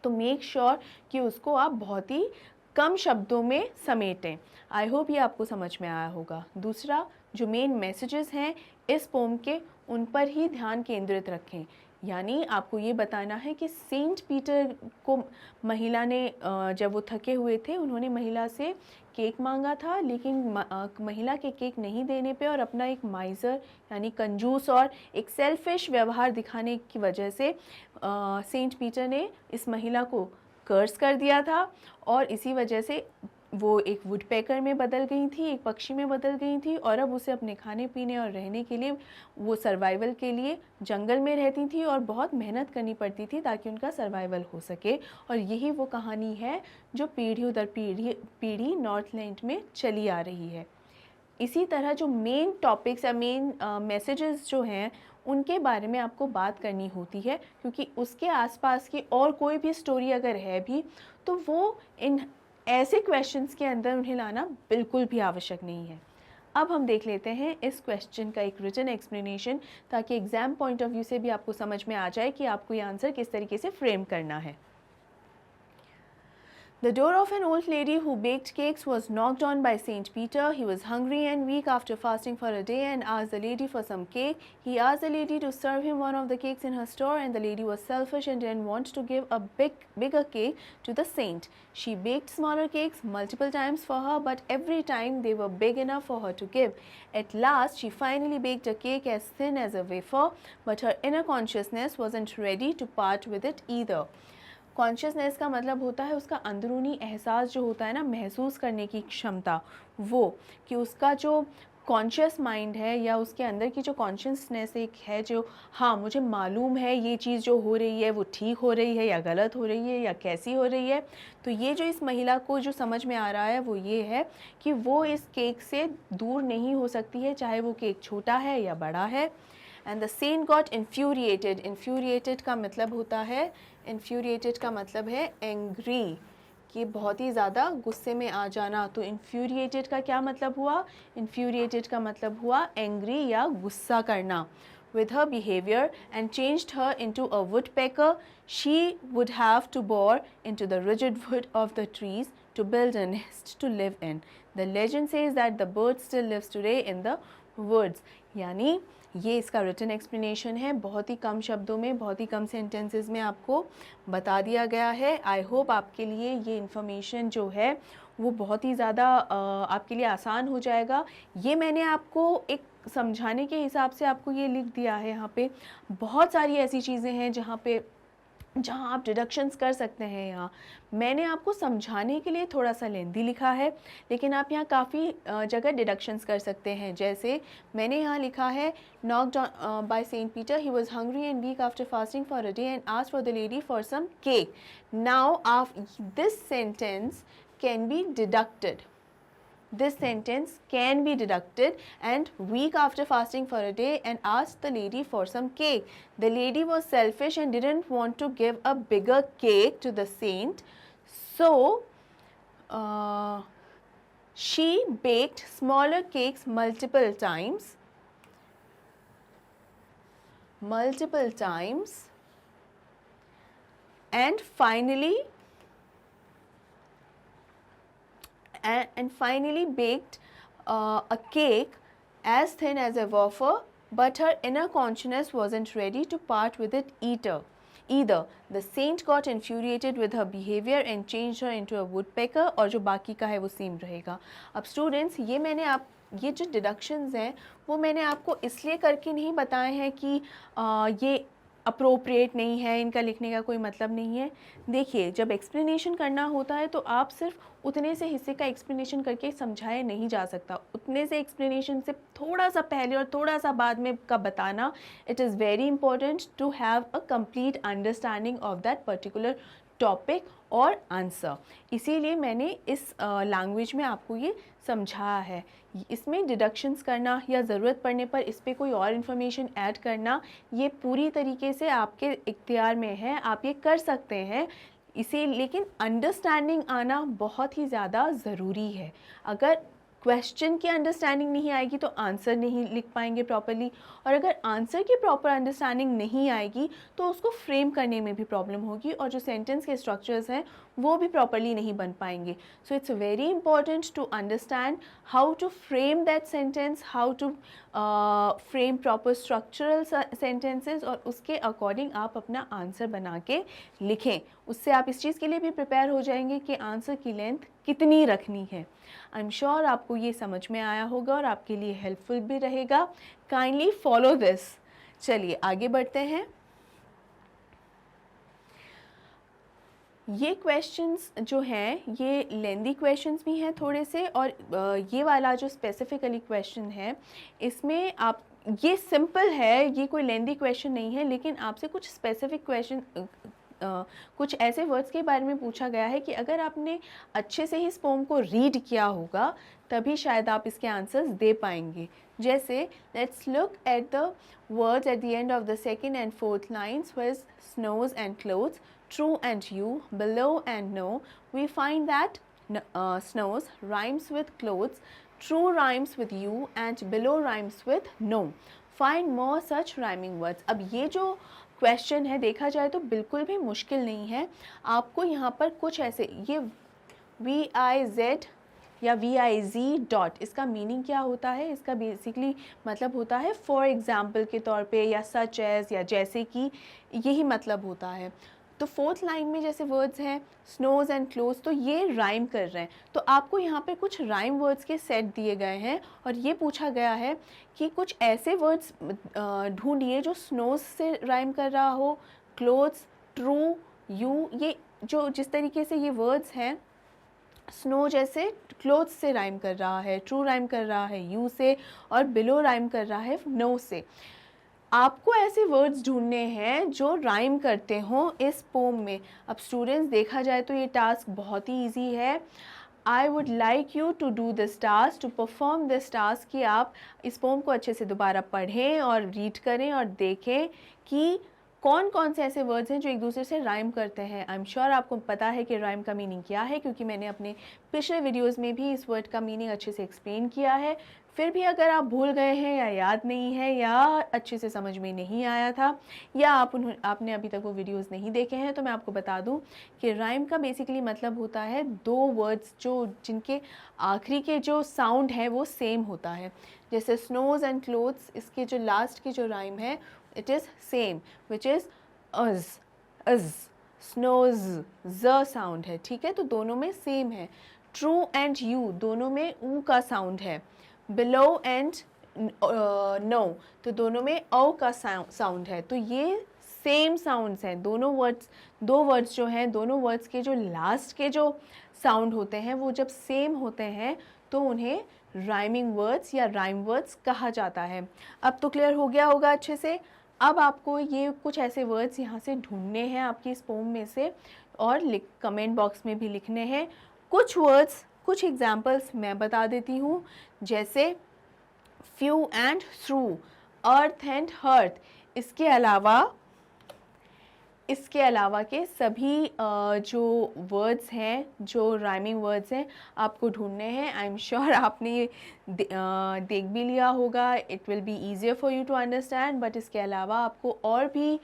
तो मेक श्योर कि उसको आप बहुत ही कम शब्दों में समेटें। आई होप ये आपको समझ में आया होगा। दूसरा, जो मेन मैसेजेस हैं इस पोम के, उन पर ही ध्यान केंद्रित रखें। यानी आपको ये बताना है कि सेंट पीटर को महिला ने, जब वो थके हुए थे, उन्होंने महिला से केक मांगा था, लेकिन महिला के केक नहीं देने पे और अपना एक माइज़र यानी कंजूस और एक सेल्फिश व्यवहार दिखाने की वजह से सेंट पीटर ने इस महिला को कर्स कर दिया था, और इसी वजह से वो एक वुडपेकर में बदल गई थी, एक पक्षी में बदल गई थी, और अब उसे अपने खाने पीने और रहने के लिए, वो सर्वाइवल के लिए जंगल में रहती थी और बहुत मेहनत करनी पड़ती थी ताकि उनका सर्वाइवल हो सके। और यही वो कहानी है जो पीढ़ी दर पीढ़ी नॉर्थलैंड में चली आ रही है। इसी तरह जो मेन टॉपिक्स या मेन मैसेजेस जो हैं उनके बारे में आपको बात करनी होती है, क्योंकि उसके आसपास की और कोई भी स्टोरी अगर है भी तो वो इन ऐसे क्वेश्चंस के अंदर उन्हें लाना बिल्कुल भी आवश्यक नहीं है। अब हम देख लेते हैं इस क्वेश्चन का एक रिटन एक्सप्लेनेशन, ताकि एग्जाम पॉइंट ऑफ व्यू से भी आपको समझ में आ जाए कि आपको ये आंसर किस तरीके से फ्रेम करना है। The door of an old lady who baked cakes was knocked on by Saint Peter. He was hungry and weak after fasting for a day and asked the lady for some cake. He asked the lady to serve him one of the cakes in her store, and the lady was selfish and didn't want to give a bigger cake to the saint. She baked smaller cakes multiple times for her, but every time they were big enough for her to give. At last, she finally baked a cake as thin as a wafer, but her inner consciousness wasn't ready to part with it either. Consciousness का मतलब होता है उसका अंदरूनी एहसास जो होता है ना, महसूस करने की क्षमता, वो कि उसका जो कॉन्शियस माइंड है या उसके अंदर की जो कॉन्शियसनेस एक है, जो हाँ मुझे मालूम है ये चीज़ जो हो रही है वो ठीक हो रही है या गलत हो रही है या कैसी हो रही है, तो ये जो इस महिला को जो समझ में आ रहा है वो ये है कि वो इस केक से दूर नहीं हो सकती है, चाहे वो केक छोटा है या बड़ा है। And the saint got infuriated, infuriated का मतलब होता है, इन्फ्यूरिएटेड का मतलब है एंग्री, कि बहुत ही ज़्यादा गुस्से में आ जाना। तो इन्फ्यूरिएटेड का क्या मतलब हुआ? इन्फ्यूरिएटेड का मतलब हुआ एंग्री या गुस्सा करना। With her behavior and changed her into a woodpecker, she would have to bore into the rigid wood of the trees to build a nest to live in. The legend says that the bird still lives today in the woods. यानी ये इसका रिटन एक्सप्लेनेशन है, बहुत ही कम शब्दों में, बहुत ही कम सेंटेंसेस में आपको बता दिया गया है। आई होप आपके लिए ये इन्फॉर्मेशन जो है वो बहुत ही ज़्यादा आपके लिए आसान हो जाएगा। ये मैंने आपको एक समझाने के हिसाब से आपको ये लिख दिया है। यहाँ पे बहुत सारी ऐसी चीज़ें हैं जहाँ आप डिडक्शंस कर सकते हैं। यहाँ मैंने आपको समझाने के लिए थोड़ा सा लेंदी लिखा है, लेकिन आप यहाँ काफ़ी जगह डिडक्शंस कर सकते हैं। जैसे मैंने यहाँ लिखा है, knocked on by Saint Peter, he was hungry and weak after fasting for a day and asked for the lady for some cake. Now this sentence can be deducted. This sentence can be deducted, and weak after fasting for a day and asked the lady for some cake. The lady was selfish and didn't want to give a bigger cake to the saint, so she baked smaller cakes multiple times, and finally baked a cake as thin as a wafer, but her inner consciousness wasn't ready to part with it either. The saint got infuriated with her behavior and changed her into a woodpecker, और जो बाकी का है वो सेम रहेगा। अब स्टूडेंट्स, ये जो डिडक्शंस हैं वो मैंने आपको इसलिए करके नहीं बताए हैं कि ये अप्रोप्रिएट नहीं है, इनका लिखने का कोई मतलब नहीं है। देखिए, जब एक्सप्लेनेशन करना होता है तो आप सिर्फ उतने से हिस्से का एक्सप्लेनेशन करके समझाया नहीं जा सकता। उतने से एक्सप्लेनेशन से थोड़ा सा पहले और थोड़ा सा बाद में का बताना, it is very important to have a complete understanding of that particular topic और आंसर। इसीलिए मैंने इस लैंग्वेज में आपको ये समझाया है। इसमें डिडक्शंस करना या ज़रूरत पड़ने पर इस पर कोई और इन्फॉर्मेशन ऐड करना, ये पूरी तरीके से आपके इख्तियार में है, आप ये कर सकते हैं इसे, लेकिन अंडरस्टैंडिंग आना बहुत ही ज़्यादा ज़रूरी है। अगर क्वेश्चन की अंडरस्टैंडिंग नहीं आएगी तो आंसर नहीं लिख पाएंगे प्रॉपरली, और अगर आंसर की प्रॉपर अंडरस्टैंडिंग नहीं आएगी तो उसको फ्रेम करने में भी प्रॉब्लम होगी, और जो सेंटेंस के स्ट्रक्चर्स हैं वो भी प्रॉपरली नहीं बन पाएंगे। So it's very important to understand how to frame that sentence, how to frame proper structural sentences, और उसके अकॉर्डिंग आप अपना आंसर बना के लिखें। उससे आप इस चीज़ के लिए भी प्रिपेयर हो जाएंगे कि आंसर की लेंथ कितनी रखनी है। आई एम श्योर आपको ये समझ में आया होगा और आपके लिए हेल्पफुल भी रहेगा। Kindly follow this. चलिए आगे बढ़ते हैं। ये क्वेश्चंस जो हैं ये लेंदी क्वेश्चंस भी हैं थोड़े से, और ये वाला जो स्पेसिफिकली क्वेश्चन है इसमें आप, ये सिंपल है, ये कोई लेंदी क्वेश्चन नहीं है, लेकिन आपसे कुछ स्पेसिफिक क्वेश्चन कुछ ऐसे वर्ड्स के बारे में पूछा गया है कि अगर आपने अच्छे से ही इस पोम को रीड किया होगा तभी शायद आप इसके आंसर्स दे पाएंगे। जैसे let's look at the words at the end of the second and fourth lines, with snows and clothes, true and you, below and no. We find that snows rhymes with clothes, true rhymes with you, and below rhymes with no. Find more such rhyming words. अब ये जो क्वेश्चन है देखा जाए तो बिल्कुल भी मुश्किल नहीं है। आपको यहाँ पर कुछ ऐसे, ये VIZ या VIZ डॉट, इसका मीनिंग क्या होता है? इसका बेसिकली मतलब होता है फॉर एग्जाम्पल के तौर पे, या सच एज, या जैसे कि, यही मतलब होता है। तो फोर्थ लाइन में जैसे वर्ड्स हैं स्नोज एंड क्लोथ्स, तो ये राइम कर रहे हैं, तो आपको यहाँ पे कुछ राइम वर्ड्स के सेट दिए गए हैं, और ये पूछा गया है कि कुछ ऐसे वर्ड्स ढूंढिए जो स्नोज से राइम कर रहा हो, क्लोथ्स, ट्रू, यू, ये जो जिस तरीके से ये वर्ड्स हैं स्नो जैसे क्लोथ्स से राइम कर रहा है, ट्रू राइम कर रहा है यू से, और बिलो राइम कर रहा है नो से। आपको ऐसे वर्ड्स ढूंढने हैं जो राइम करते हों इस पोम में। अब स्टूडेंट्स, देखा जाए तो ये टास्क बहुत ही ईजी है। I would like you to do this task, to perform this task, कि आप इस पोम को अच्छे से दोबारा पढ़ें और रीड करें और देखें कि कौन कौन से ऐसे वर्ड्स हैं जो एक दूसरे से राइम करते हैं। आई एम श्योर आपको पता है कि राइम का मीनिंग क्या है, क्योंकि मैंने अपने पिछले वीडियोस में भी इस वर्ड का मीनिंग अच्छे से एक्सप्लेन किया है। फिर भी अगर आप भूल गए हैं या याद नहीं है या अच्छे से समझ में नहीं आया था, या आपने अभी तक वो वीडियोस नहीं देखे हैं, तो मैं आपको बता दूं कि राइम का बेसिकली मतलब होता है दो वर्ड्स जिनके आखिरी के जो साउंड है वो सेम होता है। जैसे स्नोज एंड क्लोथ्स, इसके जो लास्ट की जो राइम है it is same, which is as. Snows z sound है, ठीक है, तो दोनों में सेम है। ट्रू एंड यू, दोनों में ऊ का साउंड है। बिलो एंड नो, तो दोनों में ओ का साउंड है। तो ये सेम साउंड्स हैं, दोनों वर्ड्स, दो वर्ड्स जो हैं, दोनों वर्ड्स के जो लास्ट के जो साउंड होते हैं वो जब सेम होते हैं तो उन्हें राइमिंग वर्ड्स या राइम वर्ड्स कहा जाता है। अब तो क्लियर हो गया होगा अच्छे से। अब आपको ये कुछ ऐसे वर्ड्स यहाँ से ढूंढने हैं आपकी इस पोम में से, और कमेंट बॉक्स में भी लिखने हैं। कुछ वर्ड्स, कुछ एग्जाम्पल्स मैं बता देती हूँ, जैसे few and through, earth and hearth. इसके अलावा के सभी जो वर्ड्स हैं, जो राइमिंग वर्ड्स हैं, आपको ढूंढने हैं। आई एम श्योर आपने ये देख भी लिया होगा, it will be easier for you to understand. But इसके अलावा आपको और भी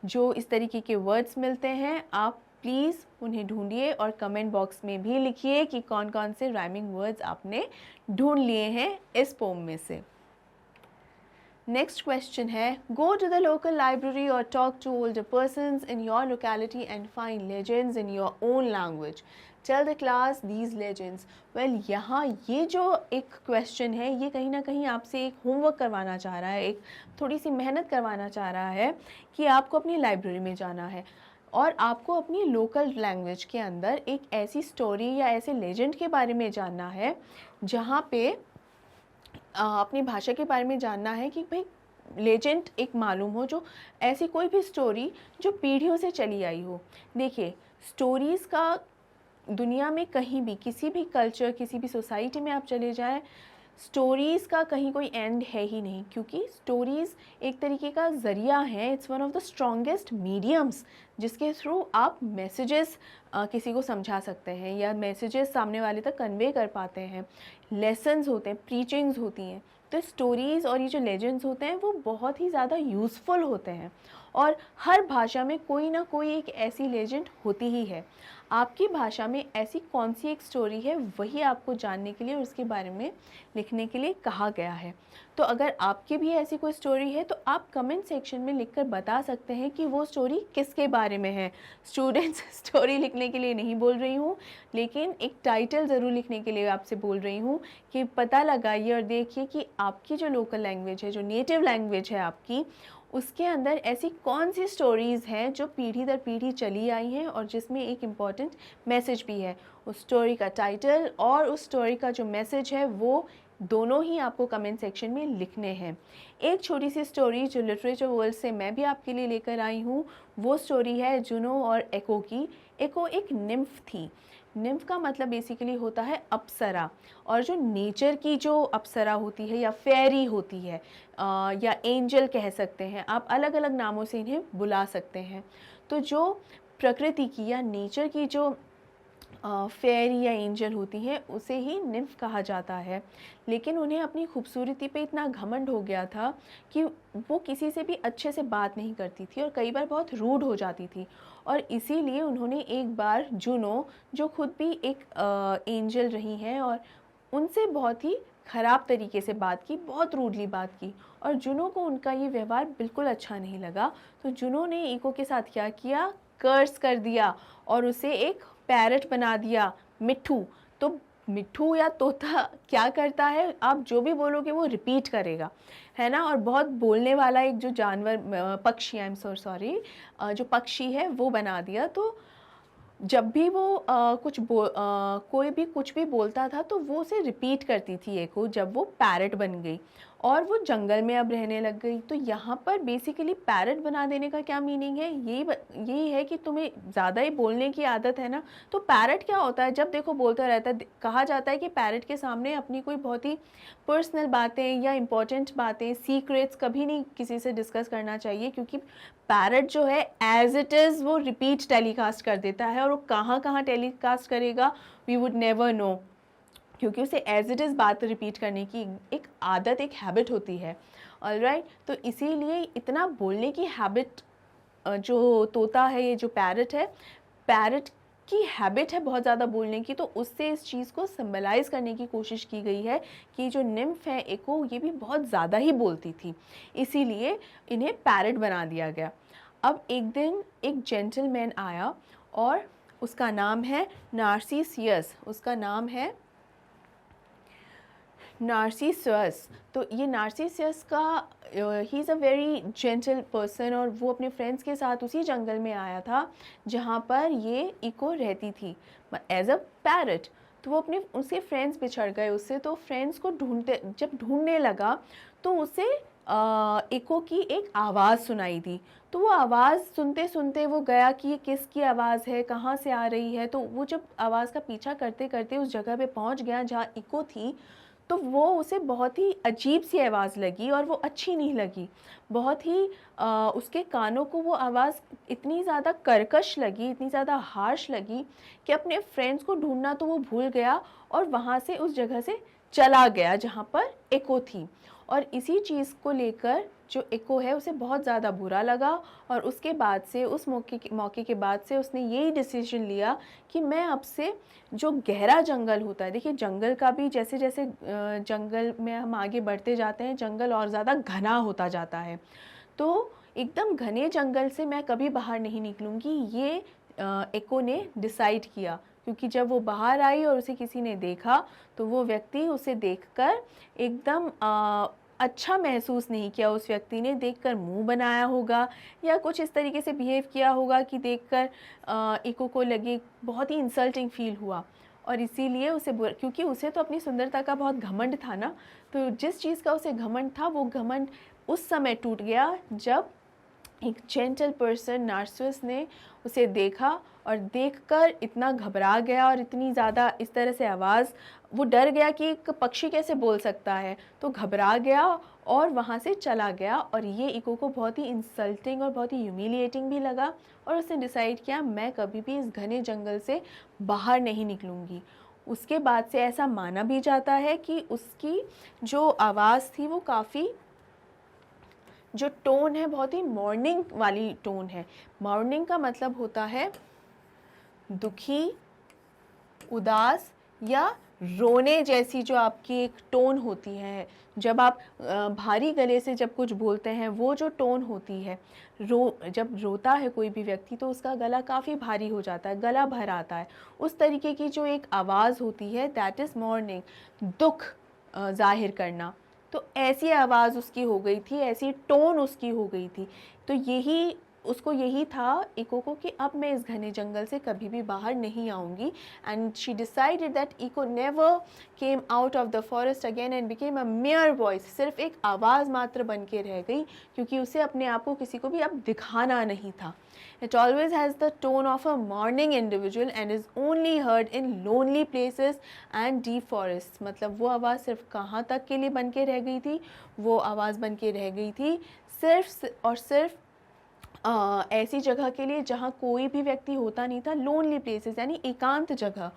जो इस तरीके के वर्ड्स मिलते हैं, आप प्लीज़ उन्हें ढूंढिए और कमेंट बॉक्स में भी लिखिए कि कौन कौन से राइमिंग वर्ड्स आपने ढूंढ लिए हैं इस पोम में से। नेक्स्ट क्वेश्चन है, go to the local library और talk to older persons in your locality and find legends in your own language, tell the class these legends. Well, यहाँ ये जो एक क्वेश्चन है ये कहीं ना कहीं आपसे एक होमवर्क करवाना चाह रहा है, एक थोड़ी सी मेहनत करवाना चाह रहा है कि आपको अपनी लाइब्रेरी में जाना है और आपको अपनी लोकल लैंग्वेज के अंदर एक ऐसी स्टोरी या ऐसे लेजेंड के बारे में जानना है, जहाँ पे अपनी भाषा के बारे में जानना है कि भाई लेजेंड एक मालूम हो, जो ऐसी कोई भी स्टोरी जो पीढ़ियों से चली आई हो। देखिए, स्टोरीज़ का दुनिया में कहीं भी, किसी भी कल्चर, किसी भी सोसाइटी में आप चले जाएं, स्टोरीज़ का कहीं कोई एंड है ही नहीं, क्योंकि स्टोरीज़ एक तरीके का ज़रिया है। It's one of the strongest mediums जिसके थ्रू आप मैसेजेस किसी को समझा सकते हैं या मैसेजेस सामने वाले तक कन्वे कर पाते हैं। लेसन्स होते हैं, प्रीचिंग्स होती हैं। तो स्टोरीज़ और ये जो लेजेंड्स होते हैं वो बहुत ही ज़्यादा यूज़फुल होते हैं, और हर भाषा में कोई ना कोई एक ऐसी लेजेंड होती ही है। आपकी भाषा में ऐसी कौन सी एक स्टोरी है, वही आपको जानने के लिए और उसके बारे में लिखने के लिए कहा गया है। तो अगर आपकी भी ऐसी कोई स्टोरी है तो आप कमेंट सेक्शन में लिखकर बता सकते हैं कि वो स्टोरी किसके बारे में है। स्टूडेंट्स, स्टोरी लिखने के लिए नहीं बोल रही हूँ, लेकिन एक टाइटल ज़रूर लिखने के लिए आपसे बोल रही हूँ कि पता लगाइए और देखिए कि आपकी जो लोकल लैंग्वेज है, जो नेटिव लैंग्वेज है आपकी, उसके अंदर ऐसी कौन सी स्टोरीज़ हैं जो पीढ़ी दर पीढ़ी चली आई हैं और जिसमें एक इम्पॉर्टेंट मैसेज भी है। उस स्टोरी का टाइटल और उस स्टोरी का जो मैसेज है वो दोनों ही आपको कमेंट सेक्शन में लिखने हैं। एक छोटी सी स्टोरी जो लिटरेचर वर्ल्ड से मैं भी आपके लिए लेकर आई हूँ, वो स्टोरी है जुनो और एको की। एको एक निम्फ थी। निम्फ का मतलब बेसिकली होता है अप्सरा, और जो नेचर की जो अप्सरा होती है या फेरी होती है या एंजल कह सकते हैं, आप अलग अलग नामों से इन्हें बुला सकते हैं। तो जो प्रकृति की या नेचर की जो फेरी या एंजल होती हैं उसे ही निम्फ कहा जाता है। लेकिन उन्हें अपनी खूबसूरती पे इतना घमंड हो गया था कि वो किसी से भी अच्छे से बात नहीं करती थी और कई बार बहुत रूड हो जाती थी, और इसीलिए उन्होंने एक बार जुनो, जो खुद भी एक एंजल रही हैं, और उनसे बहुत ही ख़राब तरीके से बात की, बहुत रूडली बात की, और जुनो को उनका ये व्यवहार बिल्कुल अच्छा नहीं लगा। तो जुनो ने एको के साथ क्या किया, कर्स कर दिया और उसे एक पैरट बना दिया, मिट्ठू। तो मिट्ठू या तोता क्या करता है, आप जो भी बोलोगे वो रिपीट करेगा, है ना, और बहुत बोलने वाला एक जो जानवर, पक्षी, आई एम सो सॉरी, जो पक्षी है वो बना दिया। तो जब भी वो कोई भी कुछ भी बोलता था तो वो उसे रिपीट करती थी एको, जब वो पैरट बन गई और वो जंगल में अब रहने लग गई। तो यहाँ पर बेसिकली पैरट बना देने का क्या मीनिंग है, यही है कि तुम्हें ज़्यादा ही बोलने की आदत है ना। तो पैरट क्या होता है, जब देखो बोलता रहता है। कहा जाता है कि पैरट के सामने अपनी कोई बहुत ही पर्सनल बातें या इम्पोर्टेंट बातें, सीक्रेट्स कभी नहीं किसी से डिस्कस करना चाहिए, क्योंकि पैरट जो है एज इट इज़ वो रिपीट टेलीकास्ट कर देता है, और वो कहाँ कहाँ टेलीकास्ट करेगा वी वुड नेवर नो, क्योंकि उसे एज इट इज़ बात रिपीट करने की एक आदत, एक हैबिट होती है। ऑलराइट, तो इसीलिए इतना बोलने की हैबिट जो तोता है, ये जो पैरट है, पैरट की हैबिट है बहुत ज़्यादा बोलने की, तो उससे इस चीज़ को सिंबलाइज़ करने की कोशिश की गई है कि जो निम्फ है एको, ये भी बहुत ज़्यादा ही बोलती थी, इसीलिए इन्हें पैरट बना दिया गया। अब एक दिन एक जेंटलमैन आया और उसका नाम है नार्सिसियस, उसका नाम है नार्सिसस। तो ये नार्सिसस का he is a very gentle person, और वो अपने फ्रेंड्स के साथ उसी जंगल में आया था जहाँ पर ये इको रहती थी एज अ पैरट। तो वो अपने उसके फ्रेंड्स बिछड़ गए उससे, तो फ्रेंड्स को जब ढूंढने लगा तो उसे इको की एक आवाज़ सुनाई दी। तो वो आवाज़ सुनते सुनते वो गया कि ये किसकी आवाज़ है, कहाँ से आ रही है। तो वो जब आवाज़ का पीछा करते करते उस जगह पे पहुँच गया जहाँ इको थी, तो वो उसे बहुत ही अजीब सी आवाज़ लगी और वो अच्छी नहीं लगी। बहुत ही उसके कानों को वो आवाज़ इतनी ज़्यादा कर्कश लगी, इतनी ज़्यादा हार्श लगी कि अपने फ्रेंड्स को ढूंढना तो वो भूल गया और वहाँ से उस जगह से चला गया जहाँ पर एको थी। और इसी चीज़ को लेकर जो एको है उसे बहुत ज़्यादा बुरा लगा, और उसके बाद से, उस मौके के बाद से उसने यही डिसीजन लिया कि मैं अब से जो गहरा जंगल होता है, देखिए जंगल का भी जैसे जैसे जंगल में हम आगे बढ़ते जाते हैं, जंगल और ज़्यादा घना होता जाता है। तो एकदम घने जंगल से मैं कभी बाहर नहीं निकलूँगी, ये एको ने डिसाइड किया। क्योंकि जब वो बाहर आई और उसे किसी ने देखा, तो वो व्यक्ति उसे देखकर एकदम अच्छा महसूस नहीं किया। उस व्यक्ति ने देखकर मुंह बनाया होगा या कुछ इस तरीके से बिहेव किया होगा कि देखकर इको को लगे बहुत ही इंसल्टिंग फील हुआ, और इसीलिए उसे क्योंकि उसे तो अपनी सुंदरता का बहुत घमंड था ना, तो जिस चीज़ का उसे घमंड था वो घमंड उस समय टूट गया जब एक जेंटल पर्सन नार्सिसस ने उसे देखा, और देखकर इतना घबरा गया और इतनी ज़्यादा इस तरह से आवाज़, वो डर गया कि एक पक्षी कैसे बोल सकता है, तो घबरा गया और वहाँ से चला गया। और ये इको को बहुत ही इंसल्टिंग और बहुत ही ह्यूमिलिएटिंग भी लगा, और उसने डिसाइड किया मैं कभी भी इस घने जंगल से बाहर नहीं निकलूँगी। उसके बाद से ऐसा माना भी जाता है कि उसकी जो आवाज़ थी वो काफ़ी, जो टोन है बहुत ही मॉर्निंग वाली टोन है। मॉर्निंग का मतलब होता है दुखी, उदास या रोने जैसी जो आपकी एक टोन होती है। जब आप भारी गले से जब कुछ बोलते हैं वो जो टोन होती है, जब रोता है कोई भी व्यक्ति तो उसका गला काफ़ी भारी हो जाता है, गला भर आता है। उस तरीके की जो एक आवाज़ होती है दैट इज़ मॉर्निंग, दुख ज़ाहिर करना। तो ऐसी आवाज़ उसकी हो गई थी, ऐसी टोन उसकी हो गई थी। तो यही था इको को कि अब मैं इस घने जंगल से कभी भी बाहर नहीं आऊँगी। And she decided that Echo never came out of the forest again and became a mere voice, सिर्फ एक आवाज़ मात्र बन के रह गई, क्योंकि उसे अपने आप को किसी को भी अब दिखाना नहीं था। It always has the tone of a morning individual and is only heard in lonely places and deep forests। मतलब वो आवाज़ सिर्फ कहाँ तक के लिए बन के रह गई थी, वो आवाज़ बन के रह गई थी सिर्फ और सिर्फ ऐसी जगह के लिए जहाँ कोई भी व्यक्ति होता नहीं था, लोनली प्लेसेस यानी एकांत जगह,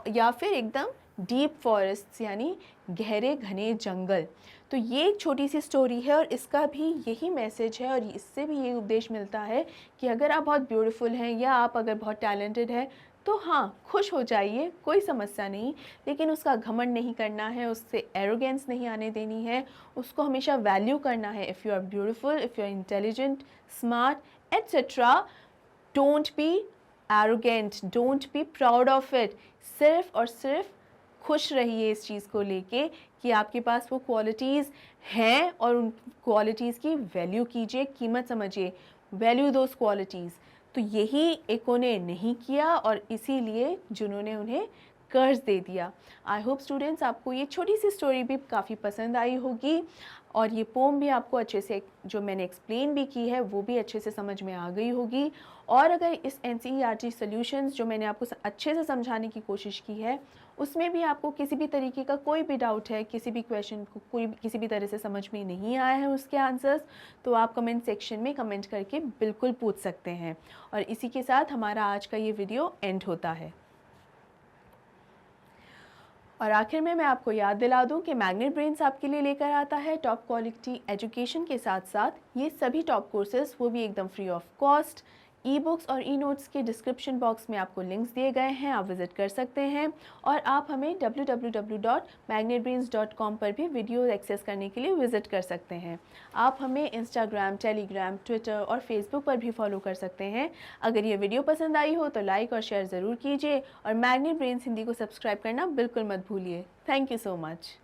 या फिर एकदम डीप फॉरेस्ट यानी गहरे घने जंगल। तो ये एक छोटी सी स्टोरी है और इसका भी यही मैसेज है, और इससे भी ये उपदेश मिलता है कि अगर आप बहुत ब्यूटीफुल हैं या आप अगर बहुत टैलेंटेड हैं तो हाँ, खुश हो जाइए, कोई समस्या नहीं, लेकिन उसका घमंड नहीं करना है, उससे एरोगेंस नहीं आने देनी है, उसको हमेशा वैल्यू करना है। If you are beautiful, if you are intelligent, smart etcetera, don't be arrogant, don't be proud of it. सिर्फ और सिर्फ खुश रहिए इस चीज़ को लेके कि आपके पास वो क्वालिटीज़ हैं, और उन क्वालिटीज़ की वैल्यू कीजिए, कीमत समझिए, वैल्यू दोज क्वालिटीज़। तो यही एको ने नहीं किया और इसीलिए जुनू ने उन्हें कर्ज दे दिया। आई होप स्टूडेंट्स आपको ये छोटी सी स्टोरी भी काफ़ी पसंद आई होगी और ये पोम भी आपको अच्छे से, जो मैंने एक्सप्लेन भी की है, वो भी अच्छे से समझ में आ गई होगी। और अगर इस NCERT सॉल्यूशंस जो मैंने आपको अच्छे से समझाने की कोशिश की है, उसमें भी आपको किसी भी तरीके का कोई भी डाउट है, किसी भी क्वेश्चन को किसी भी तरह से समझ में नहीं आया है उसके आंसर्स, तो आप कमेंट सेक्शन में कमेंट करके बिल्कुल पूछ सकते हैं। और इसी के साथ हमारा आज का ये वीडियो एंड होता है। और आखिर में मैं आपको याद दिला दूं कि मैग्नेट ब्रेन्स आपके लिए लेकर आता है टॉप क्वालिटी एजुकेशन के साथ साथ ये सभी टॉप कोर्सेज, वो भी एकदम free of cost. E books और ई नोट्स के डिस्क्रिप्शन बॉक्स में आपको लिंक्स दिए गए हैं, आप विज़िट कर सकते हैं। और आप हमें www.magnetbrains.com पर भी वीडियो एक्सेस करने के लिए विज़िट कर सकते हैं। आप हमें इंस्टाग्राम, टेलीग्राम, ट्विटर और फेसबुक पर भी फॉलो कर सकते हैं। अगर ये वीडियो पसंद आई हो तो लाइक और शेयर ज़रूर कीजिए और मैग्नेट ब्रेन्स हिंदी को सब्सक्राइब करना बिल्कुल मत भूलिए। Thank you so much.